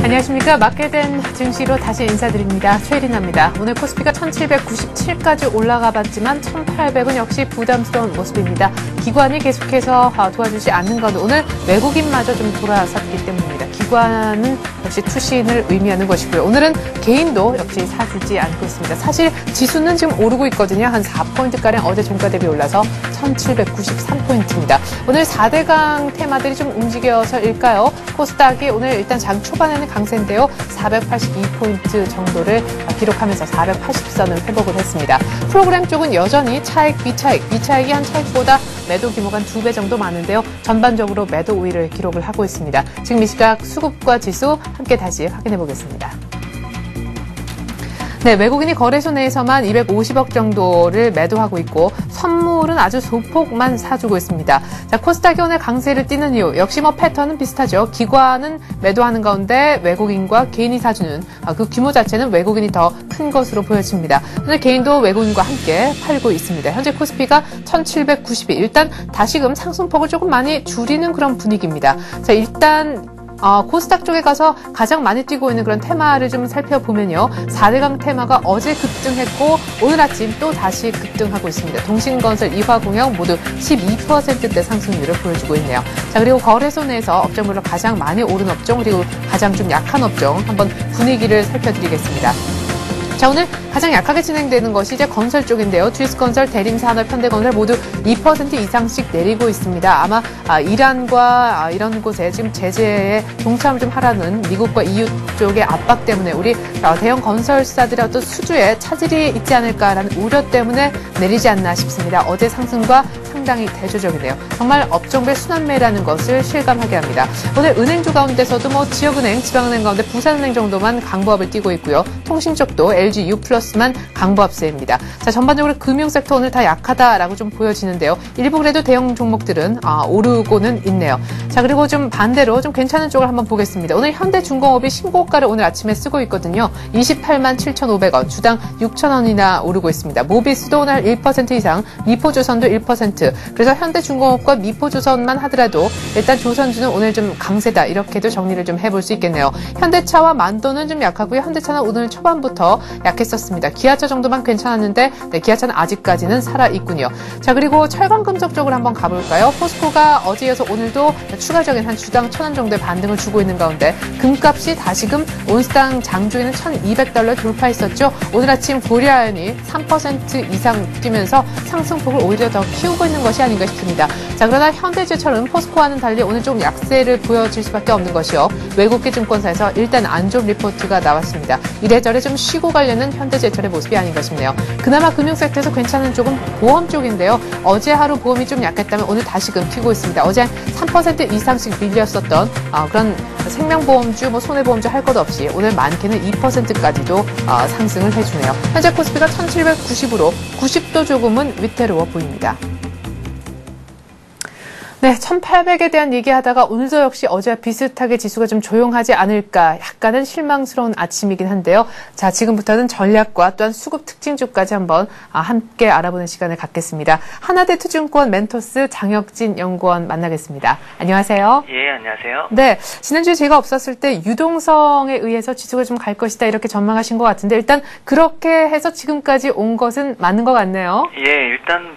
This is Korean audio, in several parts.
안녕하십니까. 맞게 된 증시로 다시 인사드립니다. 최일인입니다. 오늘 코스피가 1797까지 올라가 봤지만 1800은 역시 부담스러운 모습입니다. 기관이 계속해서 도와주지 않는 가운데 오늘 외국인마저 좀 돌아섰기 때문입니다. 기관은 역시 투신을 의미하는 것이고요. 오늘은 개인도 역시 사주지 않고 있습니다. 사실 지수는 지금 오르고 있거든요. 한 4포인트가량 어제 종가 대비 올라서 1793포인트입니다. 오늘 4대강 테마들이 좀 움직여서일까요? 코스닥이 오늘 일단 장 초반에는 강세인데요. 482포인트 정도를 기록하면서 480선을 회복을 했습니다. 프로그램 쪽은 여전히 차익, 비차익이 한 차익보다 매도 규모가 한 2배 정도 많은데요. 전반적으로 매도 우위를 기록을 하고 있습니다. 지금 이 시각 수급과 지수 함께 다시 확인해 보겠습니다. 네, 외국인이 거래소 내에서만 250억 정도를 매도하고 있고 선물은 아주 소폭만 사주고 있습니다. 자, 코스닥이 오늘 강세를 띠는 이유 역시 패턴은 비슷하죠. 기관은 매도하는 가운데 외국인과 개인이 사주는 그 규모 자체는 외국인이 더 큰 것으로 보여집니다. 오늘 개인도 외국인과 함께 팔고 있습니다. 현재 코스피가 1792. 일단 다시금 상승폭을 조금 많이 줄이는 그런 분위기입니다. 자, 일단 코스닥 쪽에 가서 가장 많이 뛰고 있는 그런 테마를 좀 살펴보면요. 4대강 테마가 어제 급등했고 오늘 아침 또 다시 급등하고 있습니다. 동신건설, 이화공영 모두 12%대 상승률을 보여주고 있네요. 자, 그리고 거래소 내에서 업종별로 가장 많이 오른 업종 그리고 가장 좀 약한 업종 한번 분위기를 살펴드리겠습니다. 자, 오늘 가장 약하게 진행되는 것이 이제 건설 쪽인데요. GS건설, 대림산업, 현대건설 모두 2% 이상씩 내리고 있습니다. 아마 이란과 이런 곳에 지금 제재에 동참을 좀 하라는 미국과 EU 쪽의 압박 때문에 우리 대형 건설사들의 어떤 수주에 차질이 있지 않을까라는 우려 때문에 내리지 않나 싶습니다. 어제 상승과 상당히 대조적이네요. 정말 업종별 순환매라는 것을 실감하게 합니다. 오늘 은행주 가운데서도 지역은행, 지방은행 가운데 부산은행 정도만 강보합을 띄고 있고요. 통신 쪽도 LG U+만 강보합세입니다. 자, 전반적으로 금융섹터 오늘 다 약하다라고 좀 보여지는데요. 일부 그래도 대형 종목들은 오르고는 있네요. 자, 그리고 좀 반대로 좀 괜찮은 쪽을 한번 보겠습니다. 오늘 현대중공업이 신고가를 오늘 아침에 쓰고 있거든요. 28만 7,500원, 주당 6,000원이나 오르고 있습니다. 모비스도 오늘 1% 이상, 미포조선도 1%. 그래서 현대중공업과 미포조선만 하더라도 일단 조선주는 오늘 좀 강세다 이렇게도 정리를 좀 해볼 수 있겠네요. 현대차와 만도는 좀 약하고요. 현대차는 오늘 초반부터 약했었습니다. 기아차 정도만 괜찮았는데 기아차는 아직까지는 살아있군요. 자, 그리고 철강금속 쪽으로 한번 가볼까요? 포스코가 어제 이어서 오늘도 추가적인 한 주당 1,000원 정도의 반등을 주고 있는 가운데 금값이 다시금 온스당 장중에는 1,200달러 돌파했었죠. 오늘 아침 고려아연이 3% 이상 뛰면서 상승폭을 오히려 더 키우고 있는 것이 아닌가 싶습니다. 자, 그러나 현대제철은 포스코와는 달리 오늘 좀 약세를 보여줄 수밖에 없는 것이요. 외국계 증권사에서 일단 안 좋은 리포트가 나왔습니다. 이래저래 좀 쉬고 가려는 현대제철의 모습이 아닌가 싶네요. 그나마 금융섹터에서 괜찮은 쪽은 보험 쪽인데요. 어제 하루 보험이 좀 약했다면 오늘 다시금 튀고 있습니다. 어제 한 3% 이상씩 밀렸었던 그런 생명보험주, 손해보험주 할 것 없이 오늘 많게는 2%까지도 상승을 해주네요. 현재 코스피가 1790으로 90도 조금은 위태로워 보입니다. 네, 1800에 대한 얘기하다가 오늘도 역시 어제와 비슷하게 지수가 좀 조용하지 않을까 약간은 실망스러운 아침이긴 한데요. 자, 지금부터는 전략과 또한 수급 특징주까지 한번 함께 알아보는 시간을 갖겠습니다. 하나대투증권 멘토스 장혁진 연구원 만나겠습니다. 안녕하세요. 예, 안녕하세요. 네, 지난주에 제가 없었을 때 유동성에 의해서 지수가 좀 갈 것이다 이렇게 전망하신 것 같은데 일단 그렇게 해서 지금까지 온 것은 맞는 것 같네요. 예, 일단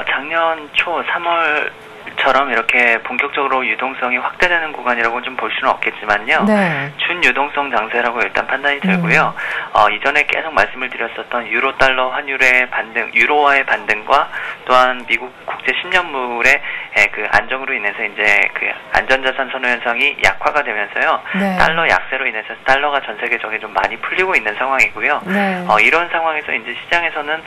작년 초 3월 처럼 이렇게 본격적으로 유동성이 확대되는 구간이라고 좀 볼 수는 없겠지만요. 네. 준유동성 장세라고 일단 판단이 들고요. 이전에 계속 말씀을 드렸었던 유로 달러 환율의 반등, 유로화의 반등과 또한 미국 국제 10년물의 그 안정으로 인해서 이제 그 안전자산 선호 현상이 약화가 되면서요. 네. 달러 약세로 인해서 달러가 전 세계적으로 좀 많이 풀리고 있는 상황이고요. 네. 이런 상황에서 이제 시장에서는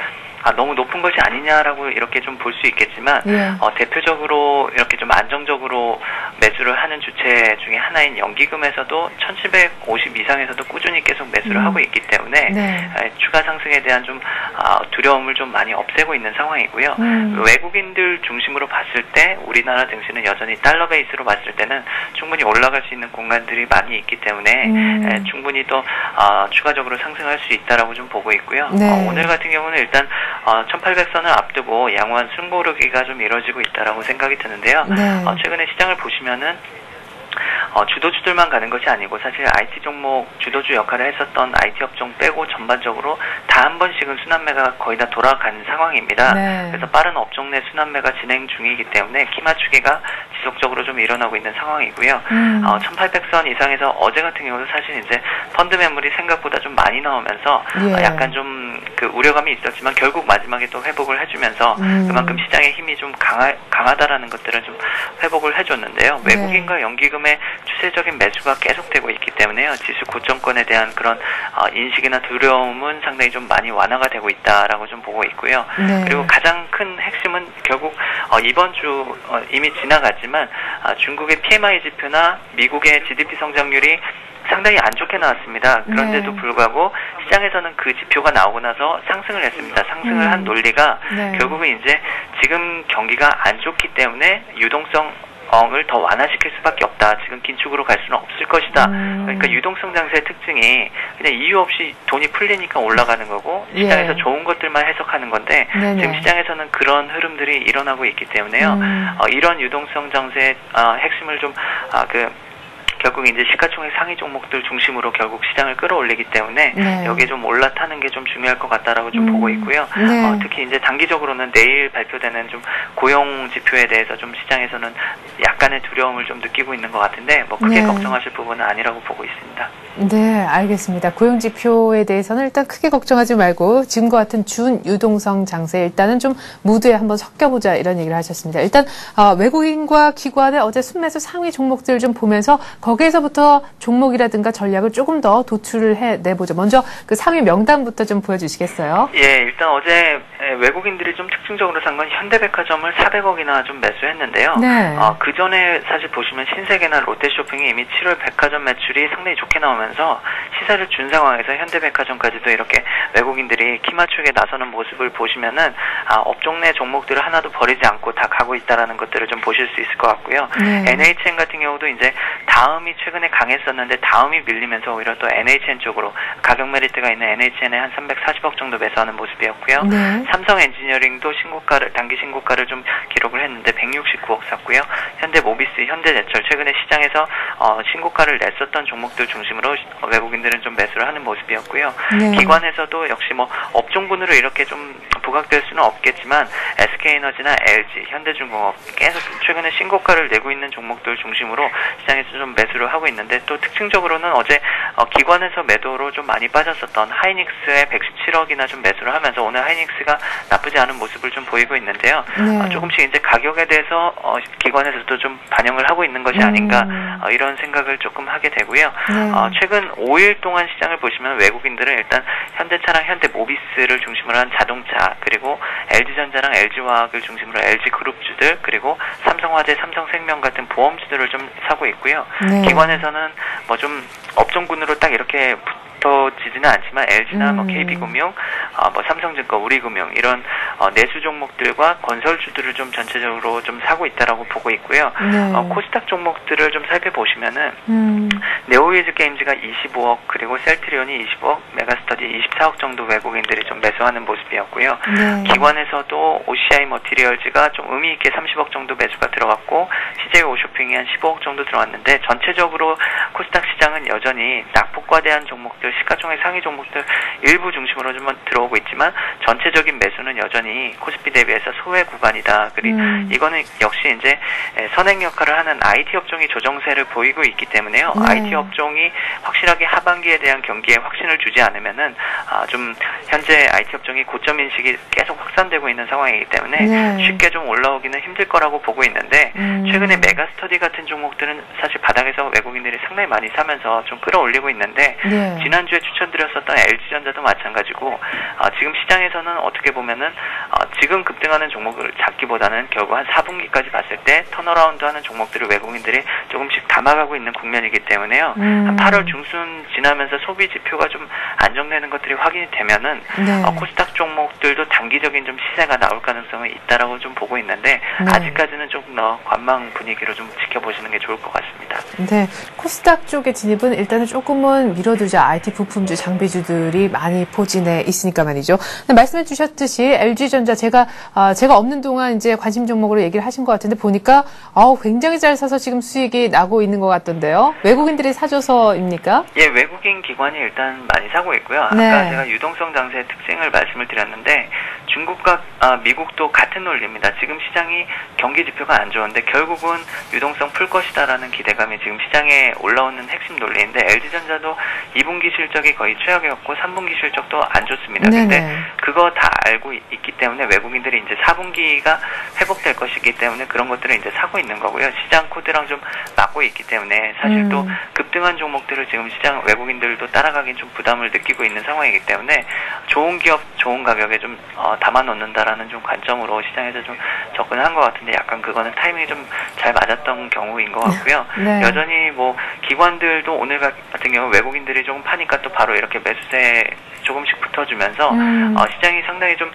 너무 높은 것이 아니냐라고 이렇게 좀 볼 수 있겠지만 예. 대표적으로 이렇게 좀 안정적으로 매수를 하는 주체 중에 하나인 연기금에서도 1750 이상에서도 꾸준히 계속 매수를 하고 있기 때문에 네. 추가 상승에 대한 좀 두려움을 좀 많이 없애고 있는 상황이고요. 외국인들 중심으로 봤을 때 우리나라 증시는 여전히 달러 베이스로 봤을 때는 충분히 올라갈 수 있는 공간들이 많이 있기 때문에 충분히 또 추가적으로 상승할 수 있다라고 좀 보고 있고요. 네. 오늘 같은 경우는 일단 1800선을 앞두고 양호한 승고르기가 좀 이루어지고 있다라고 생각이 드는데요. 네. 최근에 시장을 보시면은 주도주들만 가는 것이 아니고 사실 IT 종목 주도주 역할을 했었던 IT 업종 빼고 전반적으로 다 한 번씩은 순환매가 거의 다 돌아간 상황입니다. 네. 그래서 빠른 업종 내 순환매가 진행 중이기 때문에 키 맞추기가 지속적으로 좀 일어나고 있는 상황이고요. 1800선 이상에서 어제 같은 경우도 사실 이제 펀드 매물이 생각보다 좀 많이 나오면서 약간 좀 그 우려감이 있었지만 결국 마지막에 또 회복을 해주면서 그만큼 시장의 힘이 좀 강하다라는 것들을 좀 회복을 해줬는데요. 외국인과 연기금의 추세적인 매수가 계속되고 있기 때문에요. 지수 고점권에 대한 그런 인식이나 두려움은 상당히 좀 많이 완화가 되고 있다라고 좀 보고 있고요. 그리고 가장 큰 핵심은 결국 이번 주 이미 지나갔지만 중국의 PMI 지표나 미국의 GDP 성장률이 상당히 안 좋게 나왔습니다. 그런데도 불구하고 시장에서는 그 지표가 나오고 나서 상승을 했습니다. 상승을 한 논리가 결국은 이제 지금 경기가 안 좋기 때문에 유동성을 더 완화시킬 수밖에 없다. 지금 긴축으로 갈 수는 없을 것이다. 그러니까 유동성 장세의 특징이 그냥 이유 없이 돈이 풀리니까 올라가는 거고 시장에서 좋은 것들만 해석하는 건데 지금 시장에서는 그런 흐름들이 일어나고 있기 때문에요. 이런 유동성 장세의 핵심을 좀 결국 이제 시가총액 상위 종목들 중심으로 결국 시장을 끌어올리기 때문에 여기에 좀 올라타는 게 좀 중요할 것 같다라고 좀 보고 있고요. 특히 이제 단기적으로는 내일 발표되는 좀 고용 지표에 대해서 좀 시장에서는 약간의 두려움을 좀 느끼고 있는 것 같은데 뭐 크게 걱정하실 부분은 아니라고 보고 있습니다. 네, 알겠습니다. 고용 지표에 대해서는 일단 크게 걱정하지 말고 지금과 같은 준 유동성 장세 일단은 좀 무드에 한번 섞여보자 이런 얘기를 하셨습니다. 일단 외국인과 기관의 어제 순매수 상위 종목들 좀 보면서 거기에서부터 종목이라든가 전략을 조금 더 도출을 해내보죠. 먼저 그 상위 명단부터 좀 보여주시겠어요? 예, 일단 어제 외국인들이 좀 특징적으로 산 건 현대백화점을 400억이나 좀 매수했는데요. 그 전에 사실 보시면 신세계나 롯데쇼핑이 이미 7월 백화점 매출이 상당히 좋게 나오면서 시세를 준 상황에서 현대백화점까지도 이렇게 외국인들이 키 맞추기에 나서는 모습을 보시면은 업종 내 종목들을 하나도 버리지 않고 다 가고 있다라는 것들을 좀 보실 수 있을 것 같고요. NHN 같은 경우도 이제 다음이 최근에 강했었는데 다음이 밀리면서 오히려 또 NHN 쪽으로 가격 메리트가 있는 NHN에 한 340억 정도 매수하는 모습이었고요. 삼성 엔지니어링도 단기 신고가를 좀 기록을 했는데 169억 샀고요. 현대모비스, 현대제철 최근에 시장에서 신고가를 냈었던 종목들 중심으로 외국인들은 좀 매수를 하는 모습이었고요. 기관에서도 역시 뭐 업종군으로 이렇게 좀 부각될 수는 없겠지만 SK에너지나 LG, 현대중공업 계속 최근에 신고가를 내고 있는 종목들 중심으로 시장에서 좀 매수를 하고 있는데 또 특징적으로는 어제 기관에서 매도로 좀 많이 빠졌었던 하이닉스에 117억이나 좀 매수를 하면서 오늘 하이닉스가 나쁘지 않은 모습을 좀 보이고 있는데요. 조금씩 이제 가격에 대해서 기관에서도 좀 반영을 하고 있는 것이 아닌가 이런 생각을 조금 하게 되고요. 최근 5일 동안 시장을 보시면 외국인들은 일단 현대차랑 현대모비스를 중심으로 한 자동차 그리고 LG전자랑 LG화학을 중심으로 LG그룹주들 그리고 삼성화재, 삼성생명 같은 보험주들을 좀 사고 있고요. 기관에서는 뭐 좀 업종군으로 딱 이렇게 붙어지지는 않지만 LG나 뭐 KB금융, 뭐 삼성증권, 우리금융 이런 내수 종목들과 건설주들을 좀 전체적으로 좀 사고 있다라고 보고 있고요. 코스닥 종목들을 좀 살펴보시면은 네오위즈 게임즈가 25억 그리고 셀트리온이 20억, 메가스터디 24억 정도 외국인들이 좀 매수하는 모습이었고요. 기관에서도 OCI 머티리얼즈가 좀 의미 있게 30억 정도 매수가 들어갔고 CJ 오쇼핑이 한 15억 정도 들어왔는데 전체적으로 코스닥 시장은 여전히 낙폭과대한 종목들, 시가총액 상위 종목들 일부 중심으로 좀 들어오고 있지만 전체적인 매수는 여전히 코스피 대비해서 소외 구간이다. 그리고 이거는 역시 이제 선행 역할을 하는 IT 업종이 조정세를 보이고 있기 때문에요. IT 업종이 확실하게 하반기에 대한 경기에 확신을 주지 않으면은 좀 현재 IT 업종이 고점 인식이 계속 확산되고 있는 상황이기 때문에 쉽게 좀 올라오기는 힘들 거라고 보고 있는데 최근에 메가스터디 같은 종목들은 사실 바닥에서 외국인들이 상당히 많이 사면서 좀 끌어올리고 있는데 지난주에 추천드렸었던 LG전자도 마찬가지고 지금 시장에서는 어떻게 보면은 지금 급등하는 종목을 잡기보다는 결국 한 4분기까지 봤을 때 턴어라운드하는 종목들을 외국인들이 조금씩 담아가고 있는 국면이기 때문에요. 한 8월 중순 지나면서 소비 지표가 좀 안정되는 것들이 확인이 되면은 코스닥 종목들도 단기적인 좀 시세가 나올 가능성이 있다라고 좀 보고 있는데 아직까지는 조금 더 관망 분위기로 좀 지켜보시는 게 좋을 것 같습니다. 네, 코스닥 쪽의 진입은 일단은 조금은 미뤄두자. IT 부품주, 장비주들이 많이 포진해 있으니까 말이죠. 근데 말씀해 주셨듯이 LG전자, 제가 없는 동안 이제 관심 종목으로 얘기를 하신 것 같은데 보니까 굉장히 잘 사서 지금 수익이 나고 있는 것 같던데요. 외국인들이 사줘서입니까? 예, 외국인 기관이 일단 많이 사고 있고요. 네. 아까 제가 유동성 장세의 특징을 말씀을 드렸는데 중국과 미국도 같은 논리입니다. 지금 시장이 경기 지표가 안 좋은데 결국은 유동성 풀 것이다라는 기대감이 지금 시장에 올라오는 핵심 논리인데 LG전자도 2분기 실적이 거의 최악이었고 3분기 실적도 안 좋습니다. 근데 그거 다 알고 있기 때문에 외국인들이 이제 4분기가 회복될 것이기 때문에 그런 것들을 이제 사고 있는 거고요. 시장 코드랑 좀 맞고 있기 때문에 사실 또 급등한 종목들을 지금 시장 외국인들도 따라가긴 좀 부담을 느끼고 있는 상황이기 때문에 좋은 기업, 좋은 가격에 좀 담아 놓는다라는 좀 관점으로 시장에서 좀 접근한 것 같은데 약간 그거는 타이밍이 좀 잘 맞았던 경우인 것 같고요. 네. 여전히 뭐 기관들도 오늘 같은 경우 외국인들이 조금 파니까 또 바로 이렇게 매수세 조금씩 붙어주면서 시장이 상당히 좀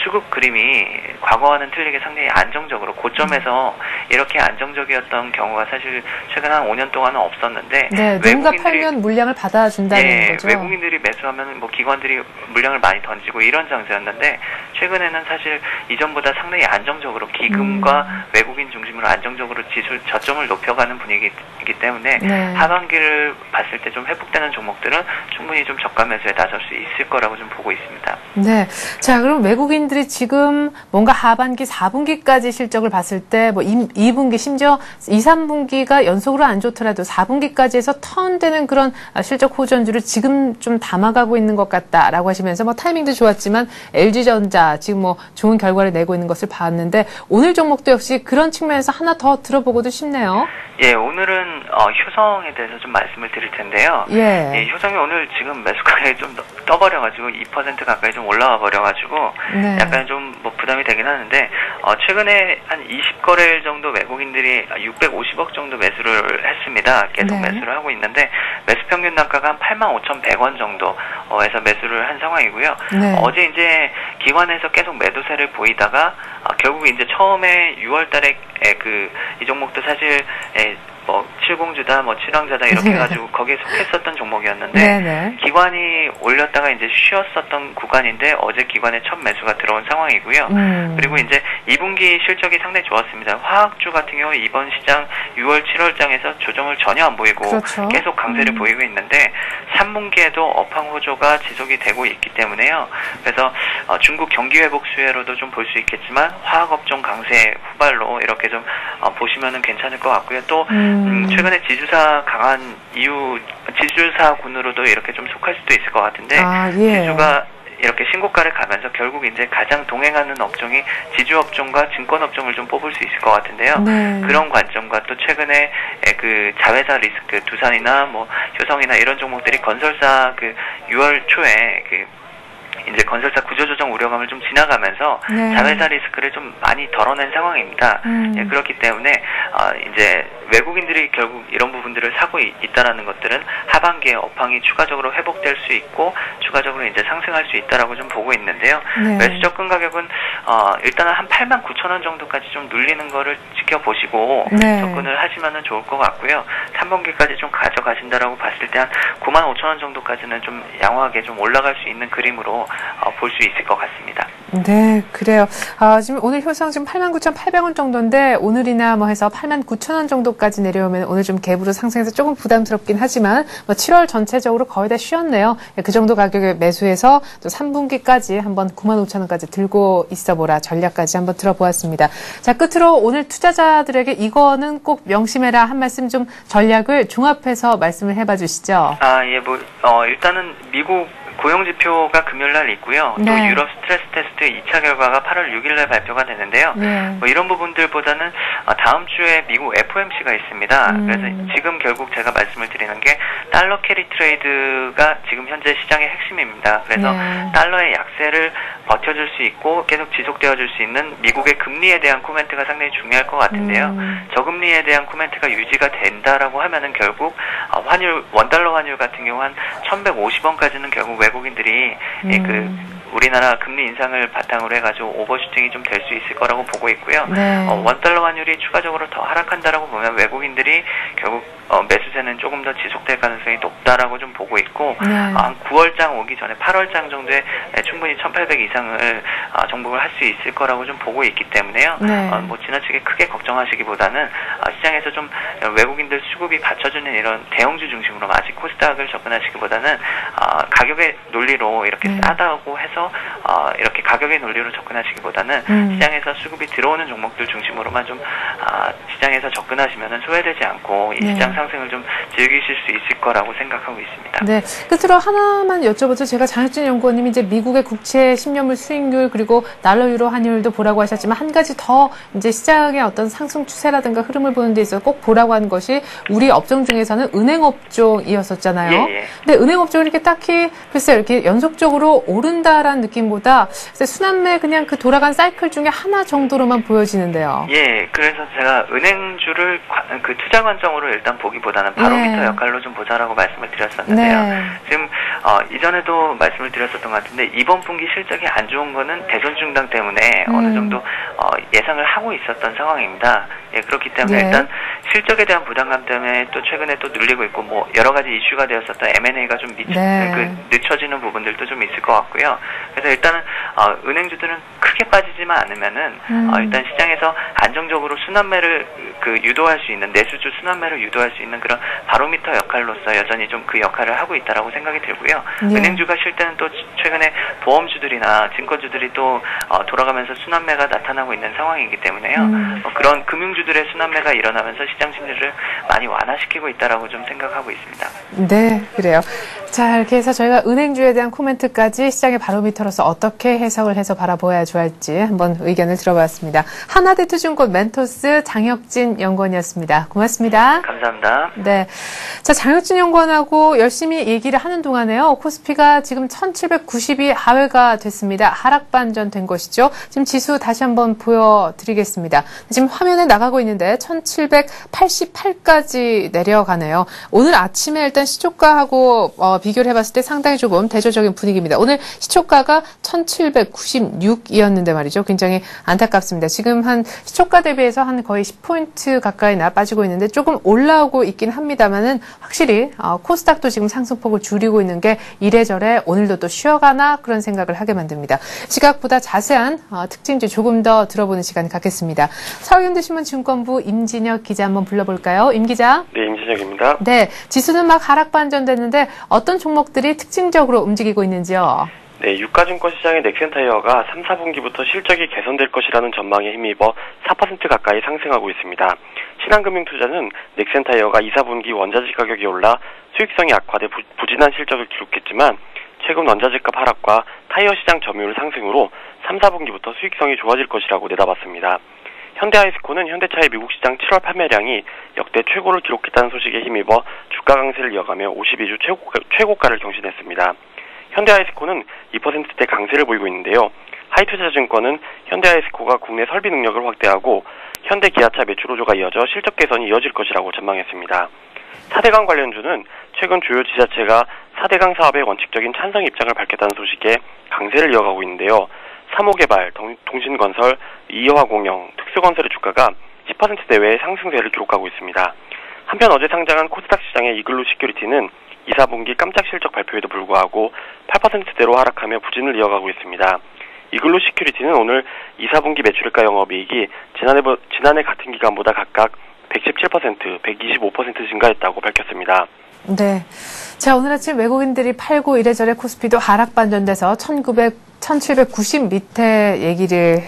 수급 그림이 과거와는 틀리게 상당히 안정적으로 고점에서 이렇게 안정적이었던 경우가 사실 최근 한 5년 동안은 없었는데 네, 누군가 팔면 물량을 받아준다는 거죠. 외국인들이 매수하면 뭐 기관들이 물량을 많이 던지고 이런 장세였는데 최근에는 사실 이전보다 상당히 안정적으로 기금과 외국인 중심으로 안정적으로 저점을 높여가는 분위기이기 때문에 하반기를 봤을 때 좀 회복되는 종목들은 충분히 좀 저가 매수에 나설 수 있을 거라고 좀 보고 있습니다. 네. 자, 그럼 외국인들이 지금 뭔가 하반기, 4분기까지 실적을 봤을 때 뭐 2분기 심지어 2, 3분기가 연속으로 안 좋더라도 4분기까지 해서 턴되는 그런 실적 호전주를 지금 좀 담아가고 있는 것 같다라고 하시면서 뭐 타이밍도 좋았지만 LG전자 지금 뭐 좋은 결과를 내고 있는 것을 봤는데 오늘 종목도 역시 그런 측면에서 하나 더 들어보고도 싶네요. 예, 오늘은 효성에 대해서 좀 말씀을 드릴 텐데요. 예, 효성이 오늘 지금 매수가에 좀 떠버려가지고 2% 가까이 좀 올라와 버려가지고 약간 좀 뭐 부담이 되긴 하는데 최근에 한 20거래일 정도 외국인들이 650억 정도 매수를 했습니다. 계속 매수를 하고 있는데 매수 평균 단가가 한 85,100원 정도에서 매수를 한 상황이고요. 어제 이제 기관에서 계속 매도세를 보이다가 결국 이제 처음에 6월달에 이 종목도 사실 뭐 70주다, 뭐 7왕자다 이렇게 해가지고 거기에 속했었던 종목이었는데 기관이 올렸다가 이제 쉬었었던 구간인데 어제 기관의 첫 매수가 들어온 상황이고요. 그리고 이제 2분기 실적이 상당히 좋았습니다. 화학주 같은 경우 이번 시장 6월, 7월장에서 조정을 전혀 안 보이고 계속 강세를 보이고 있는데 3분기에도 업황 호조가 지속이 되고 있기 때문에요. 그래서 중국 경기 회복 수혜로도 좀 볼 수 있겠지만 화학업종 강세 후발로 이렇게 좀 보시면은 괜찮을 것 같고요. 또 최근에 지주사 강한 이유, 지주사군으로도 이렇게 좀 속할 수도 있을 것 같은데 지주가 이렇게 신고가를 가면서 결국 이제 가장 동행하는 업종이 지주업종과 증권업종을 좀 뽑을 수 있을 것 같은데요. 그런 관점과 또 최근에 그 자회사 리스크, 두산이나 뭐 효성이나 이런 종목들이 건설사 6월 초에 이제 건설사 구조조정 우려감을 좀 지나가면서 자회사 리스크를 좀 많이 덜어낸 상황입니다. 예, 그렇기 때문에 이제 외국인들이 결국 이런 부분들을 사고 있다라는 것들은 하반기에 업황이 추가적으로 회복될 수 있고 추가적으로 이제 상승할 수 있다라고 좀 보고 있는데요. 매수 접근 가격은 일단은 한 89,000원 정도까지 좀 눌리는 거를 지켜보시고 접근을 하시면은 좋을 것 같고요. 3분기까지 좀 가져가신다라고 봤을 때 한 95,000원 정도까지는 좀 양호하게 좀 올라갈 수 있는 그림으로 볼 수 있을 것 같습니다. 네, 그래요. 지금 오늘 효성 지금 89,800원 정도인데 오늘이나 뭐 해서 89,000원 정도까지 내려오면 오늘 좀 갭으로 상승해서 조금 부담스럽긴 하지만 뭐 7월 전체적으로 거의 다 쉬었네요. 그 정도 가격에 매수해서 또 3분기까지 한번 95,000원까지 들고 있어보라 전략까지 한번 들어보았습니다. 자, 끝으로 오늘 투자자들에게 이거는 꼭 명심해라 한 말씀 좀 전략을 종합해서 말씀을 해봐 주시죠. 예, 일단은 미국 고용지표가 금요일날 있고요. 또 유럽 스트레스 테스트 2차 결과가 8월 6일날 발표가 되는데요. 뭐 이런 부분들보다는 다음 주에 미국 FOMC가 있습니다. 그래서 지금 결국 제가 말씀을 드리는 게 달러 캐리 트레이드가 지금 현재 시장의 핵심입니다. 그래서 달러의 약세를 버텨줄 수 있고 계속 지속되어줄 수 있는 미국의 금리에 대한 코멘트가 상당히 중요할 것 같은데요. 저금리에 대한 코멘트가 유지가 된다라고 하면은 결국 원달러 환율 같은 경우 한 1,150원까지는 결국 외국인들이 우리나라 금리 인상을 바탕으로 해가지고 오버슈팅이 좀 될 수 있을 거라고 보고 있고요. 네. 원달러 환율이 추가적으로 더 하락한다라고 보면 외국인들이 결국 매수세는 조금 더 지속될 가능성이 높다라고 좀 보고 있고 네. 한 9월장 오기 전에 8월장 정도에 충분히 1,800 이상을 정복을 할 수 있을 거라고 좀 보고 있기 때문에요. 네. 뭐 지나치게 크게 걱정하시기보다는 시장에서 좀 외국인들 수급이 받쳐주는 이런 대형주 중심으로 아직 코스닥을 접근하시기보다는 가격의 논리로 이렇게 싸다고 해서 이렇게 가격의 논리로 접근하시기보다는 시장에서 수급이 들어오는 종목들 중심으로만 좀 시장에서 접근하시면 소외되지 않고 이 시장 상승을 좀 즐기실 수 있을 거라고 생각하고 있습니다. 네. 끝으로 하나만 여쭤보죠. 제가 장혁진 연구원님이 이제 미국의 국채 10년물 수익률 그리고 달러 유로 환율도 보라고 하셨지만 한 가지 더 이제 시장의 어떤 상승 추세라든가 흐름을 보는 데 있어서 꼭 보라고 한 것이 우리 업종 중에서는 은행 업종이었었잖아요. 예. 근데 은행 업종이 이렇게 딱히 글쎄요 이렇게 연속적으로 오른다라는 느낌보다 순환매 그냥 그 돌아간 사이클 중에 하나 정도로만 보여지는데요. 예. 그래서 제가 은행주를 그 투자 관점으로 일단 보기보다는 바로미터 역할로 좀 보자라고 말씀을 드렸었는데요. 네. 지금 이전에도 말씀을 드렸었던 것 같은데 이번 분기 실적이 안 좋은 거는 대선 중단 때문에 어느 정도 예상을 하고 있었던 상황입니다. 예, 그렇기 때문에 일단 실적에 대한 부담감 때문에 또 최근에 또 눌리고 있고 뭐 여러 가지 이슈가 되었었던 M&A가 좀 늦춰지는 부분들도 좀 있을 것 같고요. 그래서 일단은 은행주들은 크게 빠지지만 않으면은 일단 시장에서 안정적으로 순환매를 유도할 수 있는 내수주 순환매를 유도할 수 있는 그런 바로미터 역할로서 여전히 좀 그 역할을 하고 있다라고 생각이 들고요. 은행주가 쉴 때는 또 최근에 보험주들이나 증권주들이 또 돌아가면서 순환매가 나타나고 있는 상황이기 때문에요. 그런 금융주들의 순환매가 일어나면서 시장 심리를 많이 완화시키고 있다라고 좀 생각하고 있습니다. 네, 그래요. 자, 이렇게 해서 저희가 은행주에 대한 코멘트까지 시장의 바로미터로서 어떻게 해석을 해서 바라보아야 할지 한번 의견을 들어봤습니다. 하나대투증권 멘토스 장혁진 연구원이었습니다. 고맙습니다. 감사합니다. 네. 자, 장혁진 연구원하고 열심히 얘기를 하는 동안에요. 코스피가 지금 1790이 하회가 됐습니다. 하락 반전된 것이죠. 지금 지수 다시 한번 보여드리겠습니다. 지금 화면에 나가고 있는데 1788까지 내려가네요. 오늘 아침에 일단 시초가하고 비교를 해봤을 때 상당히 조금 대조적인 분위기입니다. 오늘 시초가가 1796이었는데 말이죠. 굉장히 안타깝습니다. 지금 한 시초가 대비해서 한 거의 10포인트 가까이나 빠지고 있는데 조금 올라오고 있긴 합니다만은 확실히 코스닥도 지금 상승폭을 줄이고 있는 게 이래저래 오늘도 또 쉬어가나 그런 생각을 하게 만듭니다. 시각보다 자세한 특징주 조금 더 들어보는 시간 갖겠습니다. 서울현대신문증권부 임진혁 기자 한번 불러볼까요? 임 기자. 네, 임진혁입니다. 네, 지수는 막 하락 반전됐는데 어떤 종목들이 특징적으로 움직이고 있는지요? 네, 유가증권 시장의 넥센타이어가 3, 4분기부터 실적이 개선될 것이라는 전망에 힘입어 4% 가까이 상승하고 있습니다. 신한금융투자는 넥센타이어가 2, 4분기 원자재 가격이 올라 수익성이 악화돼 부진한 실적을 기록했지만 최근 원자재값 하락과 타이어 시장 점유율 상승으로 3, 4분기부터 수익성이 좋아질 것이라고 내다봤습니다. 현대아이스코는 현대차의 미국 시장 7월 판매량이 역대 최고를 기록했다는 소식에 힘입어 주가 강세를 이어가며 52주 최고가를 경신했습니다. 현대아이스코는 2%대 강세를 보이고 있는데요. 하이투자증권은 현대아이스코가 국내 설비 능력을 확대하고 현대기아차 매출 호조가 이어져 실적 개선이 이어질 것이라고 전망했습니다. 4대강 관련주는 최근 주요 지자체가 4대강 사업의 원칙적인 찬성 입장을 밝혔다는 소식에 강세를 이어가고 있는데요. 3호개발, 동신건설, 이화공영, 특수건설의 주가가 10% 내외의 상승세를 기록하고 있습니다. 한편 어제 상장한 코스닥 시장의 이글루 시큐리티는 2, 4분기 깜짝 실적 발표에도 불구하고 8%대로 하락하며 부진을 이어가고 있습니다. 이글루 시큐리티는 오늘 2, 4분기 매출가 영업이익이 지난해 같은 기간보다 각각 117%, 125% 증가했다고 밝혔습니다. 네. 자, 오늘 아침 외국인들이 팔고 이래저래 코스피도 하락 반전돼서 1790 밑에 얘기를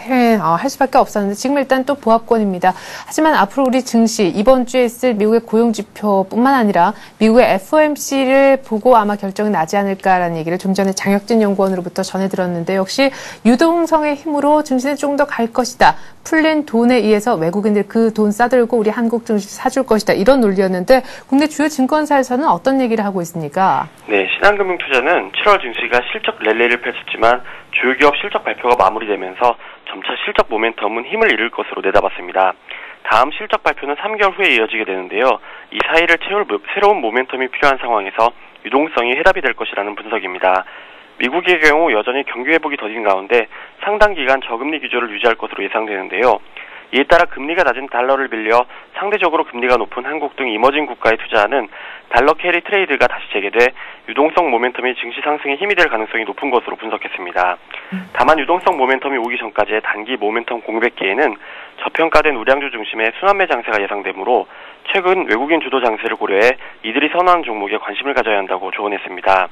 할 수밖에 없었는데 지금 일단 또 보합권입니다. 하지만 앞으로 우리 증시 이번 주에 있을 미국의 고용지표뿐만 아니라 미국의 FOMC를 보고 아마 결정이 나지 않을까라는 얘기를 좀 전에 장혁진 연구원으로부터 전해 들었는데 역시 유동성의 힘으로 증시는 조금 더 갈 것이다. 풀린 돈에 의해서 외국인들 그 돈 싸들고 우리 한국 증시 사줄 것이다. 이런 논리였는데 국내 주요 증권사에서는 어떤 얘기를 하고 있습니까? 네, 신한금융투자는 7월 증시가 실적 랠리를 펼쳤지만 주요 기업 실적 발표가 마무리되면서 점차 실적 모멘텀은 힘을 잃을 것으로 내다봤습니다. 다음 실적 발표는 3개월 후에 이어지게 되는데요. 이 사이를 채울 새로운 모멘텀이 필요한 상황에서 유동성이 해답이 될 것이라는 분석입니다. 미국의 경우 여전히 경기 회복이 더딘 가운데 상당 기간 저금리 기조를 유지할 것으로 예상되는데요. 이에 따라 금리가 낮은 달러를 빌려 상대적으로 금리가 높은 한국 등 이머징 국가에 투자하는 달러 캐리 트레이드가 다시 재개돼 유동성 모멘텀이 증시 상승에 힘이 될 가능성이 높은 것으로 분석했습니다. 다만 유동성 모멘텀이 오기 전까지의 단기 모멘텀 공백기에는 저평가된 우량주 중심의 순환매 장세가 예상되므로 최근 외국인 주도 장세를 고려해 이들이 선호하는 종목에 관심을 가져야 한다고 조언했습니다.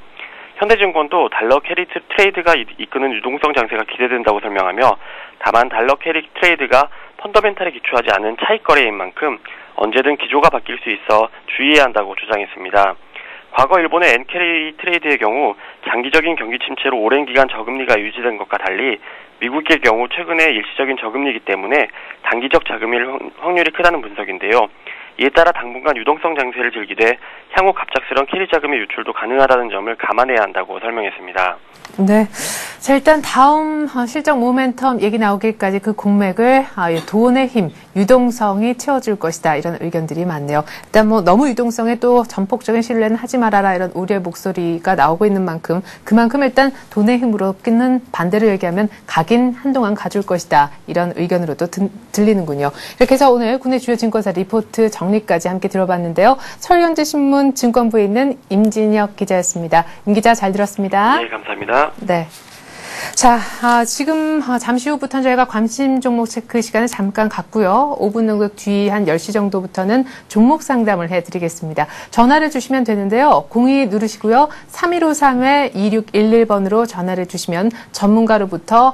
현대증권도 달러 캐리 트레이드가 이끄는 유동성 장세가 기대된다고 설명하며 다만 달러 캐리 트레이드가 펀더멘탈에 기초하지 않은 차익 거래인 만큼 언제든 기조가 바뀔 수 있어 주의해야 한다고 주장했습니다. 과거 일본의 엔캐리 트레이드의 경우 장기적인 경기 침체로 오랜 기간 저금리가 유지된 것과 달리 미국의 경우 최근에 일시적인 저금리이기 때문에 단기적 자금일 확률이 크다는 분석인데요. 이에 따라 당분간 유동성 장세를 즐기되 향후 갑작스러운 캐리 자금의 유출도 가능하다는 점을 감안해야 한다고 설명했습니다. 네. 자, 일단 다음 실적 모멘텀 얘기 나오기까지 그 공맥을 돈의 힘, 유동성이 채워줄 것이다. 이런 의견들이 많네요. 일단 너무 유동성에 또 전폭적인 신뢰는 하지 말아라. 이런 우려의 목소리가 나오고 있는 만큼 그만큼 일단 돈의 힘으로 끼는 반대를 얘기하면 가긴 한동안 가줄 것이다. 이런 의견으로도 들리는군요. 이렇게 해서 오늘 국내 주요 증권사 리포트 정리까지 함께 들어봤는데요. 서울현대신문 증권부에 있는 임진혁 기자였습니다. 임 기자 잘 들었습니다. 네, 감사합니다. 네. 자, 지금 잠시 후부터는 저희가 관심 종목 체크 시간을 잠깐 갖고요. 5분 정도 뒤 한 10시 정도부터는 종목 상담을 해드리겠습니다. 전화를 주시면 되는데요. 02 누르시고요. 3153-2611번으로 전화를 주시면 전문가로부터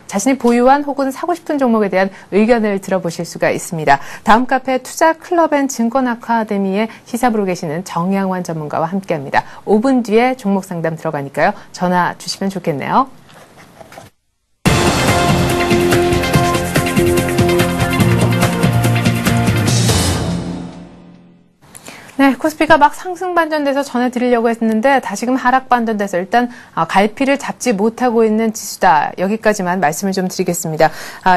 자신이 보유한 혹은 사고 싶은 종목에 대한 의견을 들어보실 수가 있습니다. 다음 카페 투자클럽앤증권아카데미의 시사부로 계시는 정양환 전문가와 함께합니다. 5분 뒤에 종목 상담 들어가니까요. 전화 주시면 좋겠네요. 네, 코스피가 막 상승 반전돼서 전해드리려고 했는데 다시금 하락 반전돼서 일단 갈피를 잡지 못하고 있는 지수다. 여기까지만 말씀을 좀 드리겠습니다.